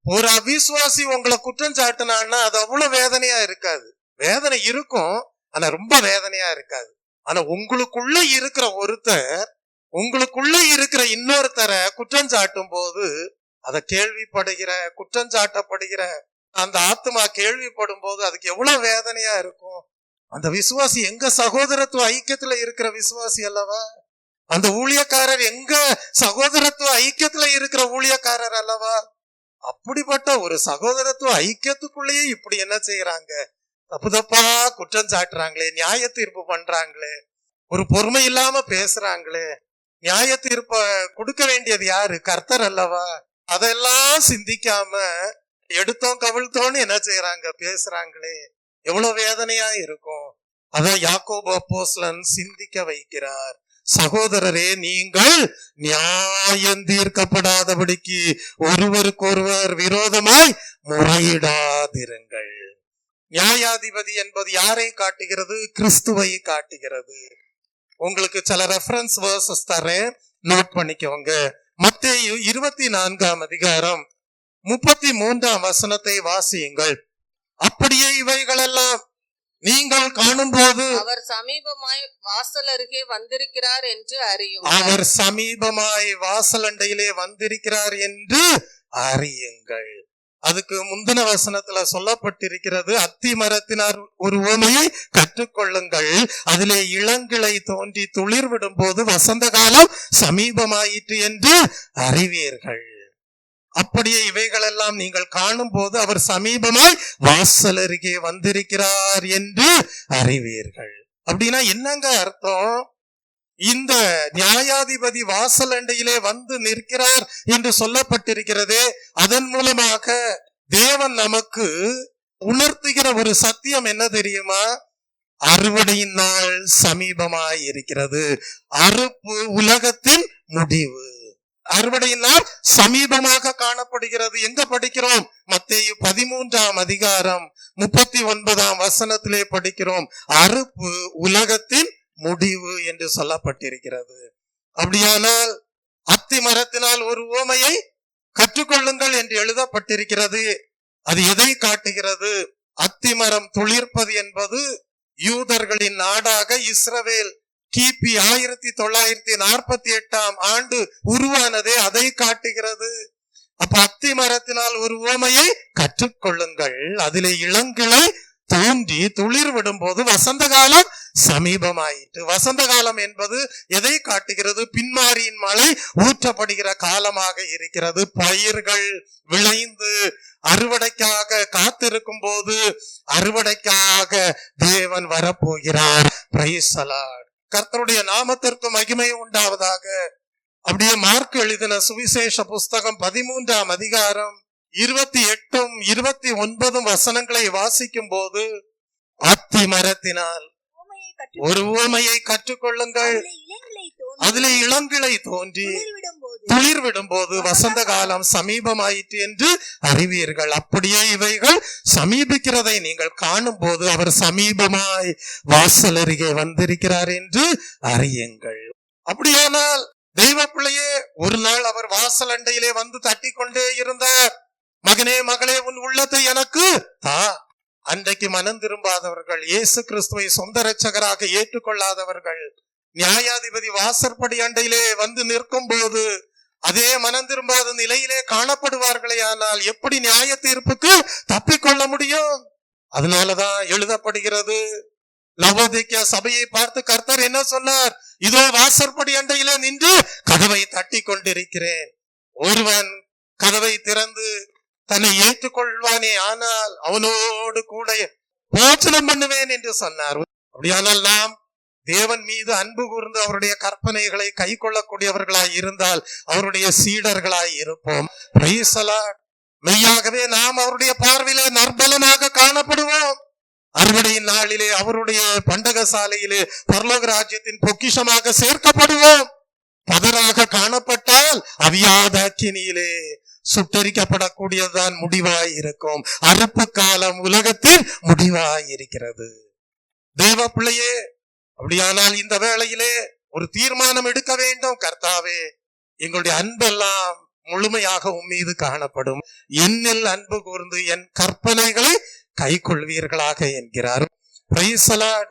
ஒரு அவிசுவாசி உங்களை குற்றம் சாட்டினான்னா அது அவ்வளவு வேதனையா இருக்காது. வேதனை இருக்கும், ஆனா ரொம்ப வேதனையா இருக்காது. ஆனா உங்களுக்குள்ள இருக்கிற ஒருத்தர் உங்களுக்குள்ள இருக்கிற இன்னொருத்தரை குற்றம் சாட்டும் போது அதை கேள்விப்படுகிற குற்றம் சாட்டப்படுகிற அந்த ஆத்மா கேள்விப்படும் போது அதுக்கு எவ்வளவு வேதனையா இருக்கும். அந்த விசுவாசி எங்க சகோதரத்துவ ஐக்கியத்துல இருக்கிற விசுவாசி அல்லவா? அந்த ஊழியக்காரர் எங்க சகோதரத்துவ ஐக்கியத்துல இருக்கிற ஊழியக்காரர் அல்லவா? அப்படிப்பட்ட ஒரு சகோதரத்துவ ஐக்கியத்துக்குள்ளேயே இப்படி என்ன செய்யறாங்க? தப்பு தப்பா குற்றம் சாட்டுறாங்களே, நியாய தீர்ப்பு பண்றாங்களே, ஒரு பொறுமை இல்லாம பேசுறாங்களே. நியாய தீர்ப்ப கொடுக்க வேண்டியது யாரு? கர்த்தர் அல்லவா? அதெல்லாம் சிந்திக்காம எடுத்தோம் கவிழ்த்தோன்னு என்ன செய்யறாங்க? பேசுறாங்களே. எவ்வளவு வேதனையா இருக்கும். அதான் யாக்கோபு அப்போஸ்தலன் சிந்திக்க வைக்கிறார். சகோதரரே, நீங்கள் நியாயம் தீர்க்கப்படாதபடிக்கு ஒருவருக்கொருவர் விரோதமாய் முறையிடாதிருங்கள். நியாயாதிபதி என்பது யாரை காட்டுகிறது? கிறிஸ்துவை காட்டுகிறது. உங்களுக்கு சில ரெஃபரன்ஸ் வேர்சஸ் தரேன், நோட் பண்ணிக்கோங்க. மத்தேயு 24 அதிகாரம் 33 வாசியுங்கள். அப்படியே இவைகளெல்லாம் நீங்கள் காணும் போது அவர் சமீபமாய் வாசல் அருகே வந்திருக்கிறார் என்று அறியும். அவர் சமீபமாய் வாசலண்டையிலே வந்திருக்கிறார் என்று அறியுங்கள். அதுக்கு முந்தின வசனத்துல சொல்லப்பட்டிருக்கிறது, அத்தி மரத்தினார் ஒரு உவமையை கற்றுக்கொள்ளுங்கள், அதிலே இளங்கிளை தோன்றி துளிர் விடும் போது வசந்த காலம் சமீபமாயிற்று என்று அறிவீர்கள். அப்படியே இவைகளெல்லாம் நீங்கள் காணும் போது அவர் சமீபமாய் வாசல் அருகே வந்திருக்கிறார் என்று அறிவீர்கள். அப்படின்னா என்னங்க அர்த்தம்? இந்த நியாயாதிபதி வாசல் அண்டையிலே வந்து நிற்கிறார் என்று சொல்லப்பட்டிருக்கிறதே, அதன் மூலமாக தேவன் நமக்கு உணர்த்துகிற ஒரு சத்தியம் என்ன தெரியுமா? அறுவடையின் நாள் சமீபமாய் இருக்கிறது. அறுப்பு உலகத்தின் முடிவு. அறுவடையின் நாள் சமீபமாக காணப்படுகிறது. எங்க படிக்கிறோம்? மத்தேயு 13 அதிகாரம் 39 படிக்கிறோம். அறுப்பு உலகத்தின் முடிவு என்று சொல்லப்பட்டிருக்கிறது. அப்படியானால் அத்தி மரத்தினால் ஒரு உவமையை கற்றுக்கொள்ளுங்கள் என்று எழுதப்பட்டிருக்கிறது. அது எதை காட்டுகிறது? அத்தி மரம் துளிர்ப்பது என்பது யூதர்களின் நாடாக இஸ்ரவேல் கிபி 1948 உருவானதே அதை காட்டுகிறது. அப்ப அத்தி மரத்தினால் ஒரு உவமையை கற்றுக்கொள்ளுங்கள், அதிலே இளங்கிளை தோன்றி துளிர் விடும் போது வசந்த காலம் சமீபமாயிற்று. வசந்த காலம் என்பது எதை காட்டுகிறது? பின்மாரியின் மழை ஊற்றப்படுகிற காலமாக இருக்கிறது. பயிர்கள் விளைந்து அறுவடைக்காக காத்திருக்கும் போது அறுவடைக்காக தேவன் வரப்போகிறார். Praise the Lord. கர்த்தருடைய நாமத்திற்கு மகிமை உண்டாவதாக. அப்படியே மார்க் எழுதின சுவிசேஷ புஸ்தகம் 13 அதிகாரம் 28 29 வாசிக்கும் போது, அத்தி மரத்தினால் ஒரு உவமையை கற்றுக்கொள்ளுங்கள், அதிலே இளங்கிளை தோன்றி துளிர் விடும்போது வசந்த காலம் சமீபமாயிற்று என்று அறிவீர்கள். அப்படியே இவைகள் சமீபிக்கிறதை நீங்கள் காணும் போது அவர் சமீபமாய் வாசல் அருகே வந்திருக்கிறார் என்று அறியுங்கள். அப்படியானால் தெய்வ பிள்ளையே, ஒரு நாள் அவர் வாசல் அண்டையிலே வந்து தட்டி கொண்டே இருந்தார். மகனே மகளே, உன் உள்ளத்தை எனக்கு தா. அன்றைக்கு மனம் திரும்பாதவர்கள், இயேசு கிறிஸ்துவை சொந்த இரட்சகராக ஏற்றுக்கொள்ளாதவர்கள் நியாயாதிபதி வாசற்படி அண்டையிலே வந்து நிற்கும் போது அதே மனம் திரும்பாத நிலையிலே காணப்படுவார்களே, ஆனால் எப்படி நியாய தீர்ப்புக்கு தப்பிக்கொள்ள முடியும்? அதனாலதான் எழுதப்படுகிறது, லவோதிக்கேயா சபையை பார்த்து கர்த்தர் என்ன சொன்னார்? இதோ வாசற்படி அண்டையிலே நின்று கதவை தட்டி கொண்டிருக்கிறேன். ஒருவன் கதவை திறந்து தன்னை ஏற்றுக்கொள்வானே ஆனால் அவனோடு கூட போஜனம் பண்ணுவேன் என்று சொன்னார். அப்படியானால் நாம் தேவன் மீது அன்பு கூர்ந்து அவருடைய கற்பனைகளை கை கொள்ளக்கூடியவர்களாய் இருந்தால் அவருடைய சீடர்களாய் இருப்போம். Praise the Lord. மெய்யாகவே நாம் அவருடைய பார்வையிலே நற்பலனாக காணப்படுவோம். அறுவடையின் நாளிலே அவருடைய பண்டக சாலையிலே பரலோக ராஜ்யத்தின் பொக்கிஷமாக சேர்க்கப்படுவோம். பதராக காணப்பட்டால் அவியாத அக்கினியிலே சுட்டரிக்கப்படக்கூடியதுதான் முடிவாய் இருக்கும். அறுப்பு காலம் உலகத்தின் முடிவாய் இருக்கிறது. தேவ பிள்ளையே, அப்படியானால் இந்த வேளையிலே ஒரு தீர்மானம் எடுக்க வேண்டும். கர்த்தாவே, எங்களுடைய அன்பெல்லாம் முழுமையாக உம்மீது காணப்படும். என்னில் அன்பு கூர்ந்து என் கற்பனைகளை கை கொள்வீர்களாக என்கிறார். Praise the Lord.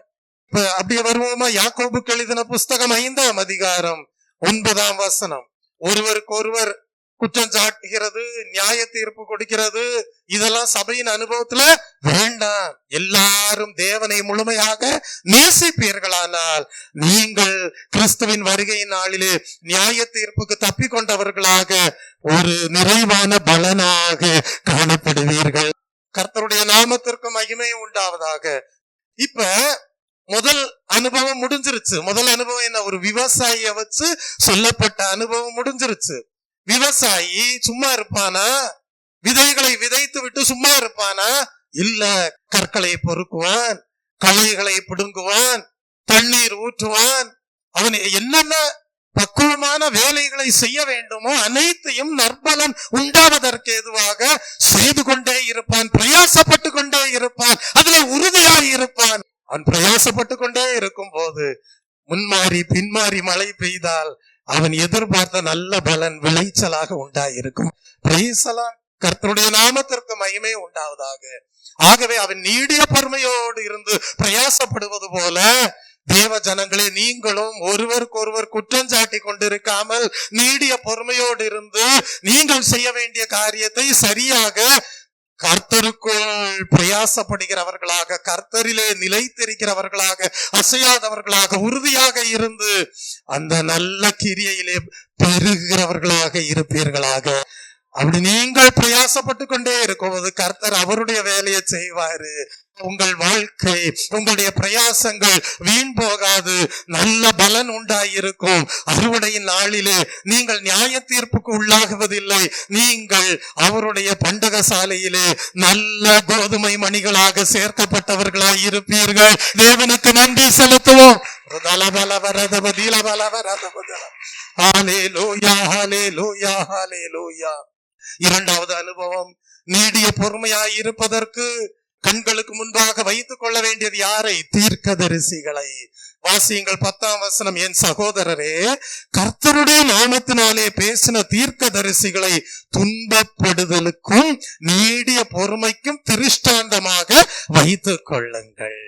இப்ப அப்படியே வருவோமா? யாக்கோபுக்கு எழுதின புஸ்தகம் 5ஆம் அதிகாரம் 9ஆம் வசனம். ஒருவருக்கு ஒருவர் குற்றம் சாட்டுகிறது, நியாய தீர்ப்பு கொடுக்கிறது, இதெல்லாம் சபையின் அனுபவத்துல வேண்டாம். எல்லாரும் தேவனை முழுமையாக நேசிப்பீர்களானால் நீங்கள் கிறிஸ்துவின் வருகையின் நாளிலே நியாய தீர்ப்புக்கு தப்பிக்கொண்டவர்களாக ஒரு நிறைவான பலனாக காணப்படுவீர்கள். கர்த்தருடைய நாமத்திற்கு மகிமை உண்டாவதாக. இப்ப முதல் அனுபவம் முடிஞ்சிருச்சு. முதல் அனுபவம் என்ன? ஒரு விவசாயிய வச்சு சொல்லப்பட்ட அனுபவம் முடிஞ்சிருச்சு. விவசாயி சும்மா இருப்பானா? விதைகளை விதைத்து விட்டு சும்மா இருப்பானா? இல்ல. கற்களை பொறுக்குவான், களைகளை பிடுங்குவான், தண்ணீர் ஊற்றுவான். அவன் என்னென்ன பக்குவமான வேலைகளை செய்ய வேண்டுமோ அனைத்தையும் நற்பலன் உண்டாவதற்கு எதுவாக செய்து கொண்டே இருப்பான், பிரயாசப்பட்டு கொண்டே இருப்பான், அதுல உறுதியாய் இருப்பான். அவன் பிரயாசப்பட்டு கொண்டே இருக்கும் போது முன்மாறி பின்மாறி மழை பெய்தால் அவன் எதிர்பார்த்த நல்ல பலன் விளைச்சலாக உண்டாயிருக்கும். கர்த்தருடைய நாமத்திற்கு மகிமை உண்டாவதாக. ஆகவே அவன் நீடிய பொறுமையோடு இருந்து பிரயாசப்படுவது போல தேவ ஜனங்களே, நீங்களும் ஒருவருக்கொருவர் குற்றம் சாட்டி கொண்டிருக்காமல் நீடிய பொறுமையோடு இருந்து நீங்கள் செய்ய வேண்டிய காரியத்தை சரியாக கர்த்தருக்குள் பிரயாசப்படுகிறவர்களாக, கர்த்தரிலே நிலைத்திருக்கிறவர்களாக, அசையாதவர்களாக, உறுதியாக இருந்து அந்த நல்ல கிரியையிலே பெருகிறவர்களாக இருப்பீர்களாக. அப்படி நீங்கள் பிரயாசப்பட்டு கொண்டே இருக்கும்போது கர்த்தர் அவருடைய வேலையை செய்வாரு. உங்கள் வாழ்க்கை, உங்களுடைய பிரயாசங்கள் வீண் போகாது, நல்ல பலன் உண்டாயிருக்கும். அறுவடையின் நாளிலே நீங்கள் நியாய தீர்ப்புக்கு உள்ளாகுவதில்லை. நீங்கள் அவருடைய பண்டக சாலையிலே நல்ல கோதுமை மணிகளாக சேர்க்கப்பட்டவர்களாய் இருப்பீர்கள். தேவனுக்கு நன்றி செலுத்துவோம். இரண்டாவது அனுபவம், நீடிய பொறுமையாய் இருப்பதற்கு கண்களுக்கு முன்பாக வைத்துக் கொள்ள வேண்டியது யாரை? தீர்க்கதரிசிகளை. வாசியுங்கள் 10ஆம் வசனம். என் சகோதரரே, கர்த்தருடைய நாமத்தினாலே பேசின தீர்க்கதரிசிகளை துன்பப்படுதலுக்கும் நீடிய பொறுமைக்கும் திருஷ்டாந்தமாக வைத்துக் கொள்ளுங்கள்.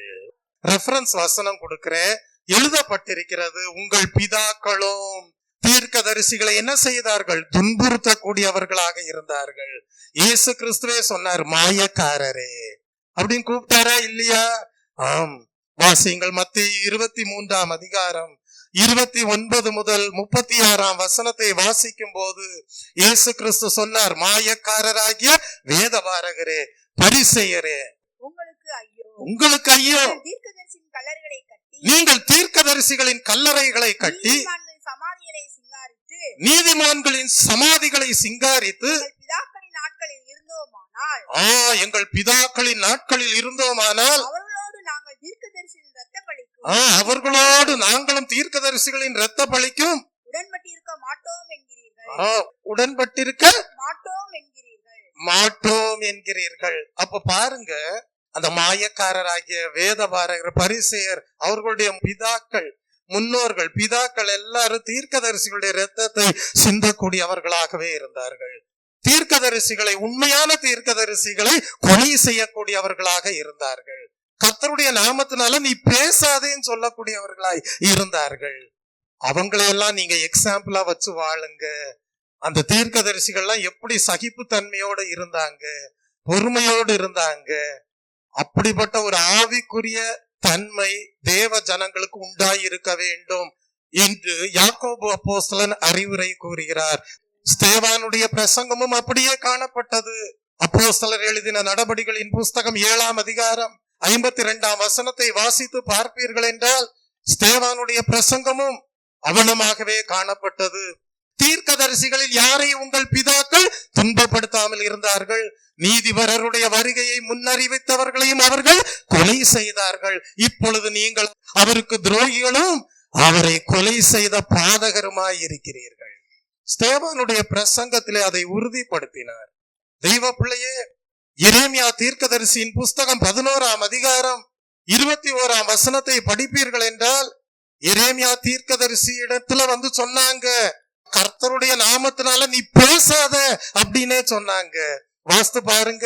ரெஃபரன்ஸ் வசனம் கொடுக்கிறேன். எழுதப்பட்டிருக்கிறது, உங்கள் பிதாக்களும் தீர்க்கதரிசிகளை என்ன செய்தார்கள்? துன்புறுத்தக்கூடியவர்களாக இருந்தார்கள். இயேசு கிறிஸ்துவே சொன்னார், மாயக்காரரே அப்படின்னு கூப்பிட்டாரா இல்லையா? ஆம். வாசியுங்கள் மத்தேயு 23ஆம் அதிகாரம் 29 முதல் 36ஆம் வசனத்தை வாசிக்கும் போது இயேசு கிறிஸ்து சொன்னார், மாயக்காரராகிய வேதபாரகரே, பரிசேயரே, உங்களுக்கு ஐயோ, நீங்கள் தீர்க்கதரிசிகளின் கல்லறைகளை கட்டி நீதிமான்களின் சமாதிகளை சிங்காரித்து எங்கள் பிதாக்களின் நாட்களில் இருந்தோமானால் அவர்களோடு நாங்களும் தீர்க்கதரிசிகளின் இரத்த பலிக்கும் உடன்பட்டிருக்க மாட்டோம் என்கிறீர்கள். அப்ப பாருங்க, அந்த மாயக்காரராகிய வேதபாரகர், பரிசேயர், அவர்களுடைய பிதாக்கள், முன்னோர்கள், பிதாக்கள் எல்லாரும் தீர்க்கதரிசிகளுடைய இரத்தத்தை சிந்தக்கூடியவர்களாகவே இருந்தார்கள். தீர்க்கதரிசிகளை, உண்மையான தீர்க்கதரிசிகளை கொலை செய்யக்கூடியவர்களாக இருந்தார்கள். கர்த்தருடைய நாமத்தினால நீ பேசாதேன்னு சொல்லக்கூடியவர்களாய் இருந்தார்கள். அவங்களையெல்லாம் நீங்க எக்ஸாம்பிளா வச்சு வாழுங்க. அந்த தீர்க்கதரிசிகள்லாம் எப்படி சகிப்பு தன்மையோடு இருந்தாங்க, பொறுமையோடு இருந்தாங்க. அப்படிப்பட்ட ஒரு ஆவிக்குரிய தன்மை தேவ ஜனங்களுக்கு உண்டாயிருக்க வேண்டும் என்று யாக்கோபு அப்போஸ்தலன் அறிவுரை கூறுகிறார். ஸ்தேவானுடைய பிரசங்கமும் அப்படியே காணப்பட்டது. அப்போஸ்தலர் எழுதின நடபடிகளின் புஸ்தகம் 7ஆம் அதிகாரம் 52ஆம் வசனத்தை வாசித்து பார்ப்பீர்கள் என்றால் ஸ்தேவானுடைய பிரசங்கமும் அவனமாகவே காணப்பட்டது. தீர்க்கதரிசிகளில் யாரை உங்கள் பிதாக்கள் துன்பப்படுத்தாமல் இருந்தார்கள்? நீதிபரருடைய வருகையை முன்னறிவித்தவர்களையும் அவர்கள் கொலை செய்தார்கள். இப்பொழுது நீங்கள் அவருக்கு துரோகிகளும் அவரை கொலை செய்த பாதகருமாய் இருக்கிறீர்கள். ஸ்தேவானுடைய பிரசங்கத்திலே அதை உறுதிப்படுத்தினார். தெய்வ பிள்ளையே, எரேமியா தீர்க்கதரிசியின் புஸ்தகம் 11ஆம் அதிகாரம் 21ஆம் வசனத்தை படிப்பீர்கள் என்றால், எரேமியா தீர்க்கதரிசி இடத்துல வந்து சொன்னாங்க, கர்த்தருடைய நாமத்தினால நீ பேசாத அப்படின்னே சொன்னாங்க. வாஸ்து பாருங்க,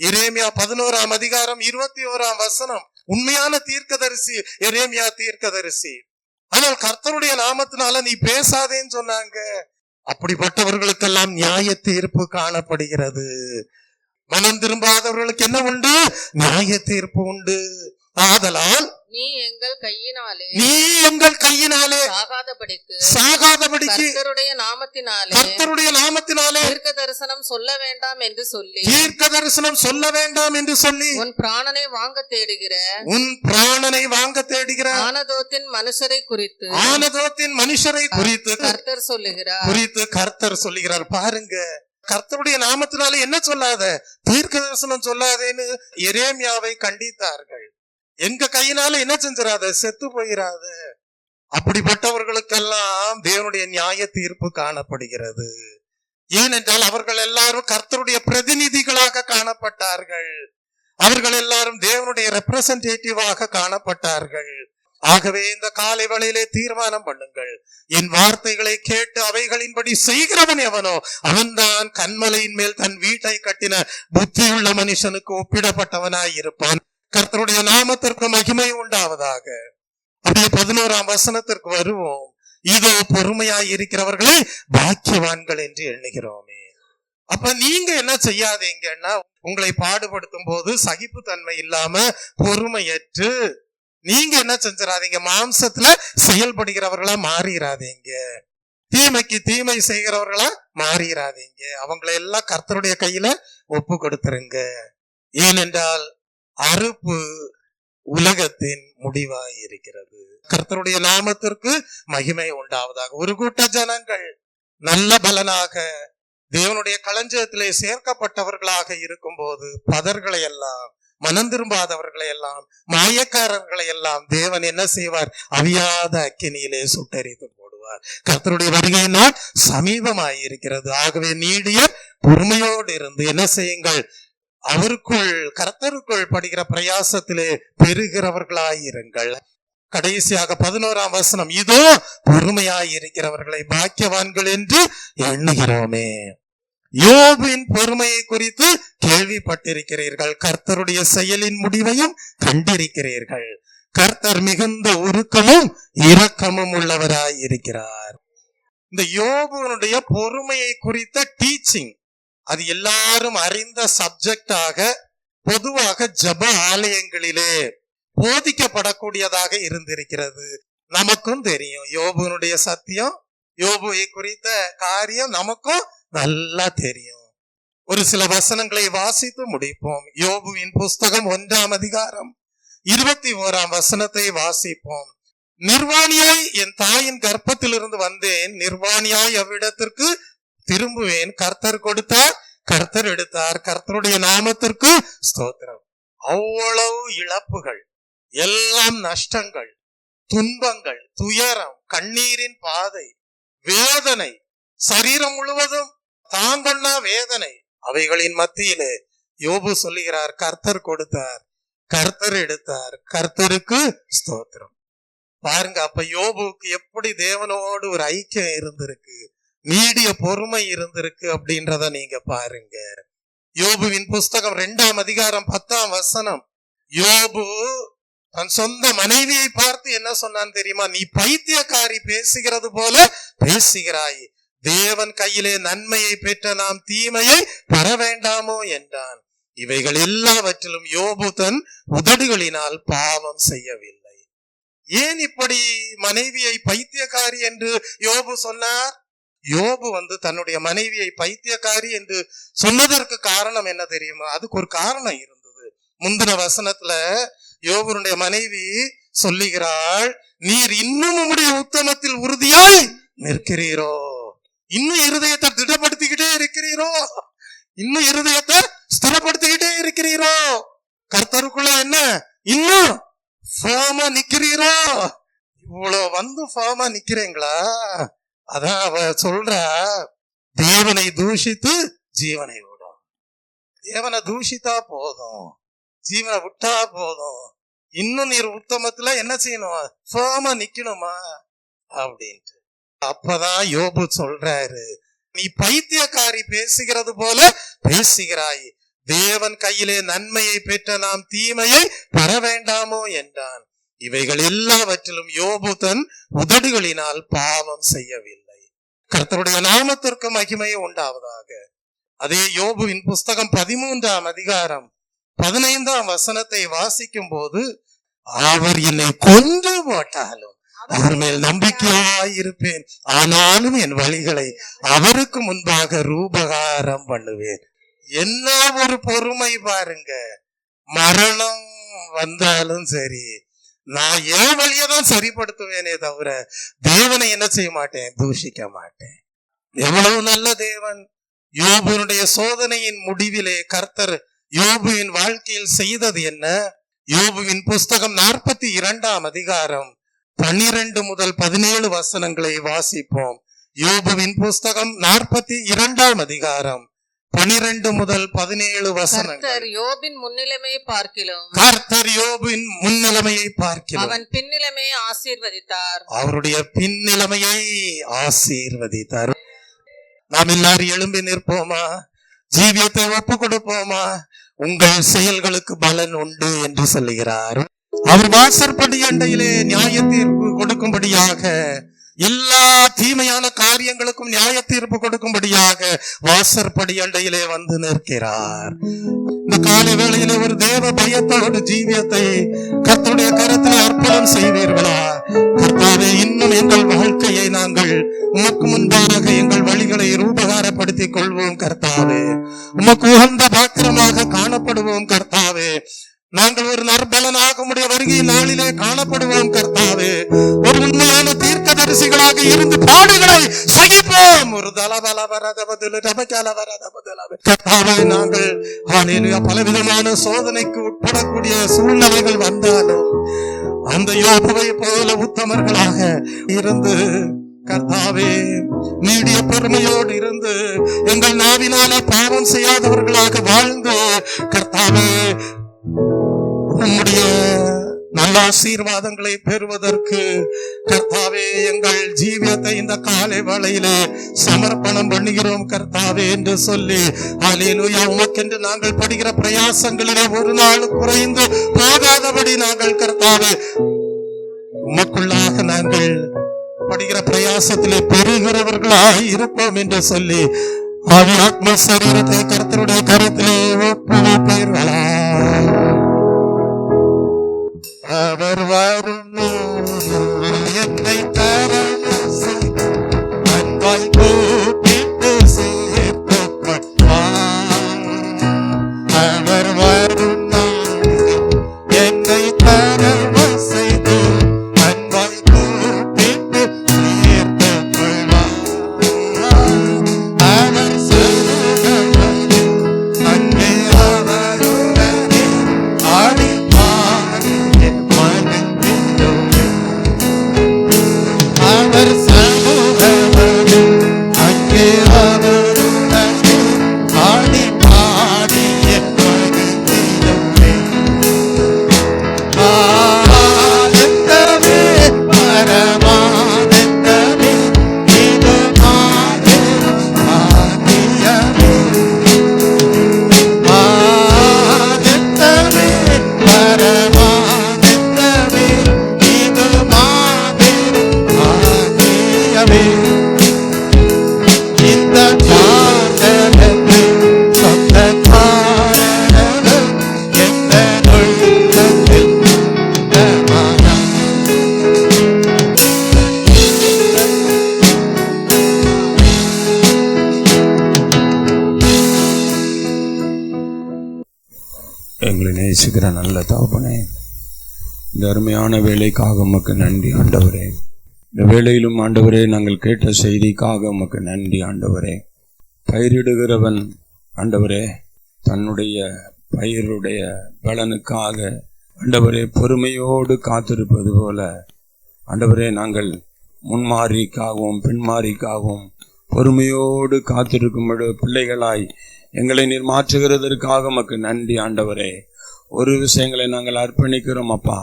எரேமியா 11ஆம் அதிகாரம் 21ஆம் வசனம். உண்மையான தீர்க்கதரிசி எரேமியா தீர்க்கதரிசி. ஆனால் கர்த்தருடைய நாமத்தினால நீ பேசாதேன்னு சொன்னாங்க. அப்படிப்பட்டவர்களுக்கெல்லாம் நியாய தீர்ப்பு காணப்படுகிறது. மனம் திரும்பாதவர்களுக்கு என்ன உண்டு? நியாய தீர்ப்பு உண்டு. ஆதலால் நீ எங்கள் கையினாலே சாகாதபடிக்கு கர்த்தருடைய நாமத்தினாலே தீர்க்க தரிசனம் சொல்ல வேண்டாம் என்று சொல்லி உன் பிராணனை வாங்க தேடுகிற ஆனதோத்தின் மனுஷரை குறித்து கர்த்தர் சொல்லுகிறார். பாருங்க, கர்த்தருடைய நாமத்தினாலே என்ன சொல்லாத, தீர்க்க தரிசனம் சொல்லாதேன்னு எரேமியாவை கண்டித்தார்கள். எங்க கையினால என்ன செஞ்சிடாத, செத்து போயிராத. அப்படிப்பட்டவர்களுக்கெல்லாம் தேவனுடைய நியாய தீர்ப்பு காணப்படுகிறது. ஏனென்றால் அவர்கள் எல்லாரும் கர்த்தருடைய பிரதிநிதிகளாக காணப்பட்டார்கள். அவர்கள் எல்லாரும் தேவனுடைய ரெப்ரசன்டேட்டிவாக காணப்பட்டார்கள். ஆகவே இந்த காலை வேளையிலே தீர்மானம் பண்ணுங்கள், என் வார்த்தைகளை கேட்டு அவைகளின்படி செய்கிறவன் எவனோ அவன்தான் கன்மலையின் மேல் தன் வீட்டை கட்டின புத்தியுள்ள மனுஷனுக்கு ஒப்பிடப்பட்டவனாய் இருப்பான். கர்த்தருடைய நாமத்திற்கு மகிமை உண்டாவதாக. அப்படியே 11ஆம் வசனத்திற்கு வருவோம். இதோ பொறுமையாய் இருக்கிறவர்களை பாக்கியவான்கள் என்று எண்ணுகிறோமே. அப்ப நீங்க என்ன செய்யாதீங்கன்னா, உங்களை பாடுபடுத்தும் போது சகிப்புத்தன்மை இல்லாம பொறுமையற்று நீங்க என்ன செஞ்சிடாதீங்க, மாம்சத்துல செயல்படுகிறவர்களா மாறிடாதீங்க, தீமைக்கு தீமை செய்கிறவர்களா மாறிடாதீங்க. அவங்களை எல்லாம் கர்த்தருடைய கையில ஒப்பு கொடுத்துருங்க. ஏனென்றால் அறுப்பு உலகத்தின் முடிவாய் இருக்கிறது. கர்த்தருடைய நாமத்திற்கு மகிமை உண்டாவதாக. ஒரு கூட்ட ஜனங்கள் நல்ல பலனாக தேவனுடைய களஞ்சியத்திலே சேர்க்கப்பட்டவர்களாக இருக்கும் போது பதர்களை எல்லாம், மனம் திரும்பாதவர்களை எல்லாம், மாயக்காரர்களை எல்லாம் தேவன் என்ன செய்வார்? அவியாத அக்கினியிலே சுட்டெரித்து போடுவார். கர்த்தருடைய வருகை நாள் சமீபமாய் இருக்கிறது. ஆகவே நீடிய பொறுமையோடு இருந்து என்ன செய்யுங்கள்? அவருக்குள், கர்த்தருக்குள் படுகிற பிரயாசத்திலே பெறுகிறவர்களாயிருங்கள். கடைசியாக 11ஆம் வசனம், இதோ பொறுமையாய் இருக்கிறவர்களை பாக்கியவான்கள் என்று எண்ணுகிறோமே. யோபின் பொறுமையை குறித்து கேள்விப்பட்டிருக்கிறீர்கள், கர்த்தருடைய செயலின் முடிவையும் கண்டிருக்கிறீர்கள். கர்த்தர் மிகுந்த உருக்கமும் இரக்கமும் உள்ளவராய் இருக்கிறார். இந்த யோபுனுடைய பொறுமையை குறித்த டீச்சிங், அது எல்லாரும் அறிந்த சப்ஜெக்டாக பொதுவாக ஜப ஆலயங்களிலே போதிக்கப்படக்கூடியதாக இருந்திருக்கிறது. நமக்கும் தெரியும் யோபுனுடைய சத்தியம், யோபுவை குறித்த காரியம் நமக்கும் நல்லா தெரியும். ஒரு சில வசனங்களை வாசித்து முடிப்போம். யோபுவின் புஸ்தகம் 1ஆம் அதிகாரம் 21ஆம் வசனத்தை வாசிப்போம். நிர்வாணியாய் என் தாயின் கர்ப்பத்திலிருந்து வந்தேன், நிர்வாணியாய் அவ்விடத்திற்கு திரும்புவேன். கர்த்தர் கொடுத்தார், கர்த்தர் எடுத்தார், கர்த்தருடைய நாமத்திற்கு ஸ்தோத்திரம். அவ்வளவு இழப்புகள், எல்லாம் நஷ்டங்கள், துன்பங்கள், துயரம், கண்ணீரின் பாதை, வேதனை, சரீரம் முழுவதும் தாங்கொண்ணா வேதனை, அவைகளின் மத்தியிலே யோபு சொல்லுகிறார், கர்த்தர் கொடுத்தார், கர்த்தர் எடுத்தார், கர்த்தருக்கு ஸ்தோத்திரம். பாருங்க, அப்ப யோபுக்கு எப்படி தேவனோடு ஒரு ஐக்கியம் இருந்திருக்கு, நீடிய பொறுமை இருந்திருக்கு அப்படின்றத நீங்க பாருங்க. யோபுவின் புஸ்தகம் 2ஆம் அதிகாரம் 10ஆம் வசனம். யோபு தன் சொந்த மனைவியை பார்த்து என்ன சொன்னான் தெரியுமா? நீ பைத்தியக்காரி, பேசுகிறது போல பேசுகிறாய், தேவன் கையிலே நன்மையை பெற்ற நாம் தீமையை பெற வேண்டாமோ என்றான். இவைகள் எல்லாவற்றிலும் யோபு தன் உதடுகளினால் பாவம் செய்யவில்லை. ஏன் இப்படி மனைவியை பைத்தியக்காரி என்று யோபு சொன்னார்? யோபு தன்னுடைய மனைவியை பைத்தியக்காரி என்று சொன்னதற்கு காரணம் என்ன தெரியுமா? அதுக்கு ஒரு காரணம் இருந்தது. முந்தின வசனத்துல யோபுனுடைய மனைவி சொல்லுகிறாள், நீர் இன்னும் உம்முடைய உத்தமத்தில் உறுதியாய் நிற்கிறீரோ, இன்னும் இருதயத்தை திடப்படுத்திக்கிட்டே இருக்கிறீரோ, இன்னும் இருதயத்தை ஸ்திரப்படுத்திக்கிட்டே இருக்கிறீரோ, கர்த்தருக்குள்ள என்ன இன்னும் ஃபார்மா நிக்கிறீரோ. இவ்வளவு ஃபார்மா நிக்கிறீங்களா? அதான் அவ சொல்றா, தேவனை தூஷித்து ஜீவனை விடும். தேவனை தூஷித்தா போதும், ஜீவனை விட்டா போதும். இன்னும் நீர் உத்தமத்துல என்ன செய்யணும், ஃபேமா நிக்கணுமா அப்படின்ட்டு. அப்பதான் யோபு சொல்றாரு, நீ பைத்தியக்காரி பேசுகிறது போல பேசுகிறாய், தேவன் கையிலே நன்மையை பெற்ற நாம் தீமையை பெற வேண்டாமோ என்றான். இவைகள் எல்லாவற்றிலும் யோபு தன் உதடுகளினால் பாவம் செய்யவில்லை. கர்த்தருடைய நாமத்திற்கு மகிமை உண்டாவதாக. அதே யோபுவின் புஸ்தகம் 13ஆம் அதிகாரம் 15ஆம் வசனத்தை வாசிக்கும் போது, அவர் என்னை கொன்று போட்டாலும் அவர் மேல் நம்பிக்கையாயிருப்பேன், ஆனாலும் என் வழிகளை அவருக்கு முன்பாக ரூபகாரம் பண்ணுவேன். என்ன ஒரு பொறுமை பாருங்க. மரணம் வந்தாலும் சரி, நான் என் வழியதான் சரிப்படுத்துவேனே தவிர தேவனை என்ன செய்ய மாட்டேன், தூஷிக்க மாட்டேன். எவ்வளவு நல்ல தேவன். யோபுனுடைய சோதனையின் முடிவிலே கர்த்தர் யோபுவின் வாழ்க்கையில் செய்தது என்ன? யோபுவின் புஸ்தகம் 42ஆம் அதிகாரம் 12 முதல் 17 வசனங்களை வாசிப்போம். யோபுவின் புஸ்தகம் 42ஆம் அதிகாரம் 12 முதல் 17 வசனங்கள். கர்த்தர் யோபின் முன்னிலைமையை பார்க்கிலும், கர்த்தர் யோபின் முன்னிலைமையை பார்க்கிலும் அவன் பின்னிலைமையை ஆசீர்வதித்தார். அவருடைய பின்னிலைமையை ஆசீர்வதித்தார். நாம் எல்லாரும் எழும்பி நிற்போமா? ஜீவியத்தை ஒப்பு கொடுப்போமா? உங்கள் செயல்களுக்கு பலன் உண்டு என்று சொல்லுகிறார். அவர் வாசற்படி அண்டையிலே நியாய தீர்ப்பு கொடுக்கும்படியாக, எல்லா தீமையான காரியங்களுக்கும் நியாய தீர்ப்பு கொடுக்கும்படியாக வாசற்படி அண்டையிலே வந்து நிற்கிறார். இந்த காலை வேளையிலே ஒரு தேவ பயத்தோடு ஜீவியத்தை கர்த்தருடைய கரத்தில் அர்ப்பணம் செய்வீர்களா? கர்த்தாவே, இன்னும் எங்கள் வாழ்க்கையை நாங்கள் உமக்கு முன்பாக எங்கள் வழிகளை ரூபகாரப்படுத்திக் கொள்வோம் கர்த்தாவே. உமக்கு உகந்த பாத்திரமாக காணப்படுவோம் கர்த்தாவே. நாங்கள் ஒரு நற்பலனாக உம்முடைய வருகை நாளிலே காணப்படுவோம் கர்த்தாவே. ஒரு உண்மையான தீர்க்கதரிசிகளாக இருந்து பாடுகளை சகிப்போம். ஒரு கர்த்தாவே, நாங்கள் ஹல்லேலூயா பலவிதமான சோதனைக்கு உட்படக்கூடிய சூழ்நிலைகள் வந்தாலும் அந்த யோபுவை போல உத்தமர்களாக இருந்து கர்த்தாவே, நீடிய பொறுமையோடு இருந்து எங்கள் நாவினாலே பாவம் செய்யாதவர்களாக வாழ்ந்து கர்த்தாவே, உம்முடைய நல்ல ஆசீர்வாதங்களை பெறுவதற்கு கர்த்தாவே எங்கள் ஜீவியத்தை இந்த காலை வேளையிலே சமர்ப்பணம் பண்ணுகிறோம் கர்த்தாவே என்று சொல்லி, ஹல்லேலூயா, உமக்கென்று நாங்கள் படுகிற பிரயாசங்களிலே ஒரு நாள் குறைந்து போகாதபடி நாங்கள் கர்த்தாவே உமக்குள்ளாக நாங்கள் படுகிற பிரயாசத்திலே பெறுகிறவர்களாக இருப்போம் என்று சொல்லி, ஆவி ஆத்ம சரீரத்தை கர்த்தருடைய கரத்திலே ஒப்புவிப்பீர்களா? அவர் வரும் என்னை அன்பாய் கூப்பிட்டு சேர்க்கப்பட்டார். அவர் வரும் என்னை தரவ செய்து அன்பாய் கூப்பிட்டு சேர்க்கப்பட்டார். அவர் சொல்லுவது அங்கே அவருடனே ஆடி அவர் சமூகமது அங்கே அவருடனே ஆடி பாடிய மகிழ்ச்சியுமே. ஆனந்தமே பரமானந்தமே இது மாபெரும் பாக்கியமே. ஆனந்தமே பரமானந்தமே இது மாபெரும் பாக்கியமே. இந்த பாதகத்தை சொந்த காரணம் எந்த உள்ளத்தில் உண்டமானா. எங்களை நேசிக்கிற நல்ல தகப்பனே, இந்த அருமையான வேலைக்காக உமக்கு நன்றி ஆண்டவரே. இந்த வேளையிலும் ஆண்டவரே, நாங்கள் கேட்ட செய்திக்காக உமக்கு நன்றி ஆண்டவரே. பயிரிடுகிறவன் ஆண்டவரே தன்னுடைய பயிருடைய பலனுக்காக ஆண்டவரே பொறுமையோடு காத்திருப்பது போல ஆண்டவரே, நாங்கள் முன்மாரிக்காகவும் பின்மாரிக்காகவும் பொறுமையோடு காத்திருக்கும் பிள்ளைகளாய் எங்களை நீர் மாற்றுகிறதற்காக உமக்கு நன்றி ஆண்டவரே. ஒரு விஷயங்களை நாங்கள் அர்ப்பணிக்கிறோம் அப்பா,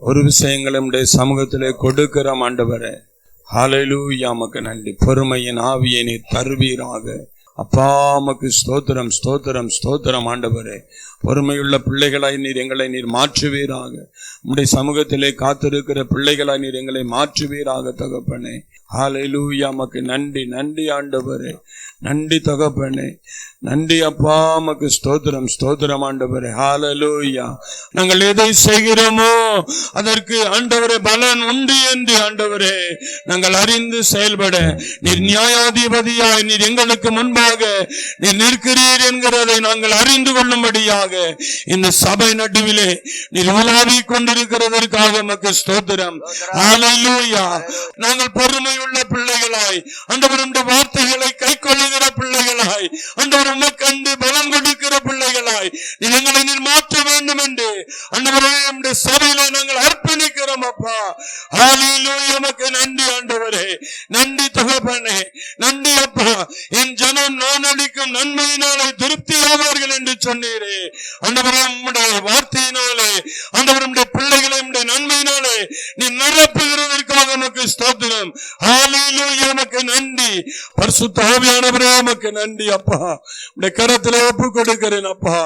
ஒரு விஷயங்களை நம்முடைய சமூகத்திலே கொடுக்கிறோம் ஆண்டவரே. ஹல்லேலூயா, உமக்கு நன்றி. பொறுமையின் ஆவியை நீர் தருவீராக அப்பா. உமக்கு ஸ்தோத்திரம் ஸ்தோத்திரம் ஸ்தோத்திரம் ஆண்டவரே. பொறுமையுள்ள பிள்ளைகளாய் நீர் எங்களை நீர் மாற்றுவீராக. உம்முடைய சமூகத்திலே காத்திருக்கிற பிள்ளைகளாய் நீர் எங்களை மாற்றுவீராக தகப்பனே. ஹல்லேலூயா, உமக்கு நன்றி நன்றி ஆண்டவரே. நன்றி தகப்பனே, நன்றி அப்பா. உமக்கு ஸ்தோத்திரம் ஸ்தோத்திரம் ஆண்டவரே. ஹல்லேலூயா. நாங்கள் எதை செய்கிறோமோ அதற்கு ஆண்டவரே பலன் உண்டு என்று ஆண்டவரே நாங்கள் அறிந்து செயல்பட நீர் நியாயாதிபதியாய் நீர் எங்களுக்கு முன்பாக நீர் நிற்கிறீர் என்கிறதை நாங்கள் அறிந்து கொள்ளும்படியாக இந்த சபை நடுவிலே நீர் உலாவி கொண்டிருக்கிறதற்காக உமக்கு ஸ்தோத்திரம். ஹல்லேலூயா. நாங்கள் பொறுமையுள்ள பிள்ளைகளாய் ஆண்டவருடைய வார்த்தைகளை கைக்கொள்ளுகிற பிள்ளைகளாய் ஆண்டவர் உமக்கு கண்டு பலம் கொடுக்கிற பிள்ளைகளாய் நீர் எங்களை நீர் மாற்ற வேண்டும் என்று ஆண்டவரே நம்முடைய சபையில நாங்கள் அர்ப்பணிக்கிறோம் அப்பா. ஹல்லேலூயா, உமக்கு நன்றி ஆண்டவரே. நன்றி தகப்பனே, நன்றி அப்பா. என் ஜனம் நான் அளிக்கும் நன்மையினாலே திருப்தி ஆவார்கள் என்று சொன்னீரே ஆண்டவரே. உம்முடைய வார்த்தையினாலே ஆண்டவருடைய பிள்ளைகளை உம்முடைய நன்மையினாலே நீ நிரப்புகிறதற்காக உமக்கு ஸ்தோத்திரம். ஹல்லேலூயா, உமக்கு நன்றி. பரிசுத்த ஆவியானவரே உமக்கு நன்றி அப்பா. உம்முடைய கரத்திலே ஒப்பு கொடுக்கிறேன் அப்பா.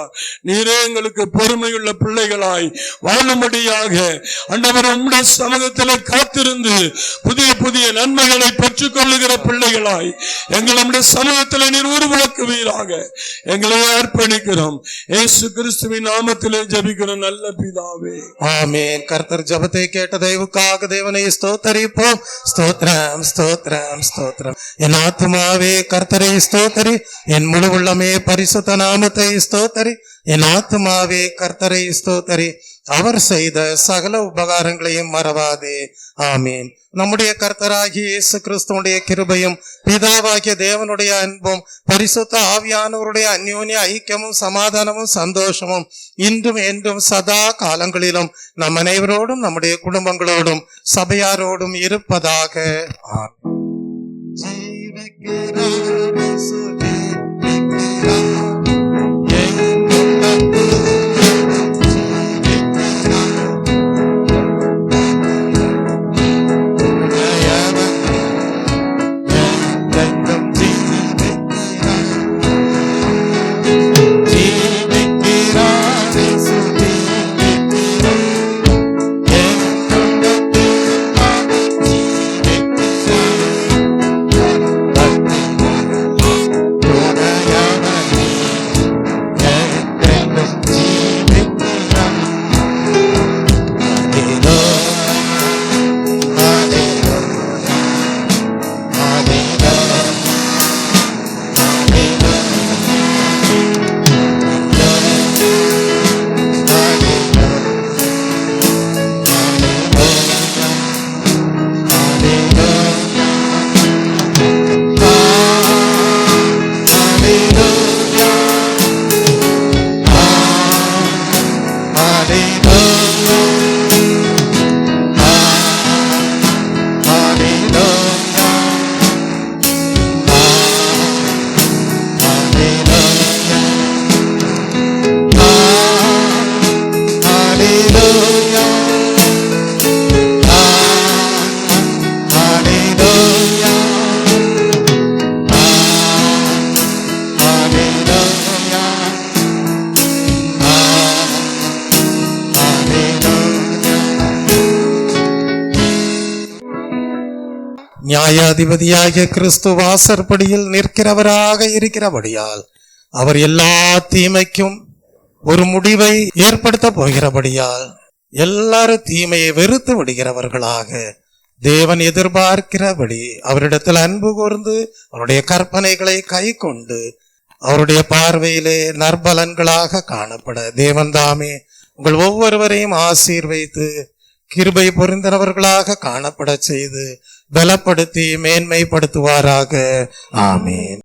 நீரே எங்களுக்கு பொறுமையுள்ள பிள்ளைகளாய் வாழும்படியாக ஆண்டவர் உம்முடைய சமூகத்திலே காத்திருந்து புதிய புதிய நன்மைகளை பெற்றுக் கொள்ளுகிற பிள்ளைகளாய் எங்களை நம்முடைய சமூகத்திலே நீர் உருவாக்குவீராக. எங்களை அர்ப்பணிக்கிறோம். இயேசு கிறிஸ்துவின் நாமத்திலே ஜெபிக்கிறோம் நல்ல பிதாவே, ஆமென். கர்த்தர் ஜெபத்தை கேட்ட தயவுக்காக தேவனை ஸ்தோத்தரிப்போம். ஸ்தோத்திரம் ஸ்தோத்திரம் ஸ்தோத்திரம். என் ஆத்துமாவே கர்த்தரை ஸ்தோத்தரி, என் முழு உள்ளமே பரிசுத்த நாமத்தை ஸ்தோத்தரி. என் ஆத்துமாவே கர்த்தரை ஸ்தோத்தரி, அவர் செய்த சகல உபகாரங்களையும் மறவாதே. ஆமீன். நம்முடைய கர்த்தராகிய இயேசு கிறிஸ்துவுடைய கிருபையும் பிதாவாகிய தேவனுடைய அன்பும் பரிசுத்த ஆவியானவருடைய அந்யோன்ய ஐக்கியமும் சமாதானமும் சந்தோஷமும் இன்றும் என்றும் சதா காலங்களிலும் நம் அனைவரோடும் நம்முடைய குடும்பங்களோடும் சபையாரோடும் இருப்பதாக. நியாயாதிபதியாகிய கிறிஸ்து வாசற்படியில் நிற்கிறவராக இருக்கிறபடியால் அவர் எல்லா தீமைக்கும் ஒரு முடிவை ஏற்படுத்த போகிறபடியால் எல்லாரும் தீமையை வெறுத்து விடுகிறவர்களாக தேவன் எதிர்பார்க்கிறபடி அவரிடத்தில் அன்பு கூர்ந்து அவருடைய கற்பனைகளை கை கொண்டு அவருடைய பார்வையிலே நற்பலன்களாக காணப்பட தேவன் தாமே உங்கள் ஒவ்வொருவரையும் ஆசீர்வைத்து கிருபை பொருந்தினவர்களாக காணப்பட செய்து பலப்படுத்தி மேன்மைப்படுத்துவாராக. ஆமீன்.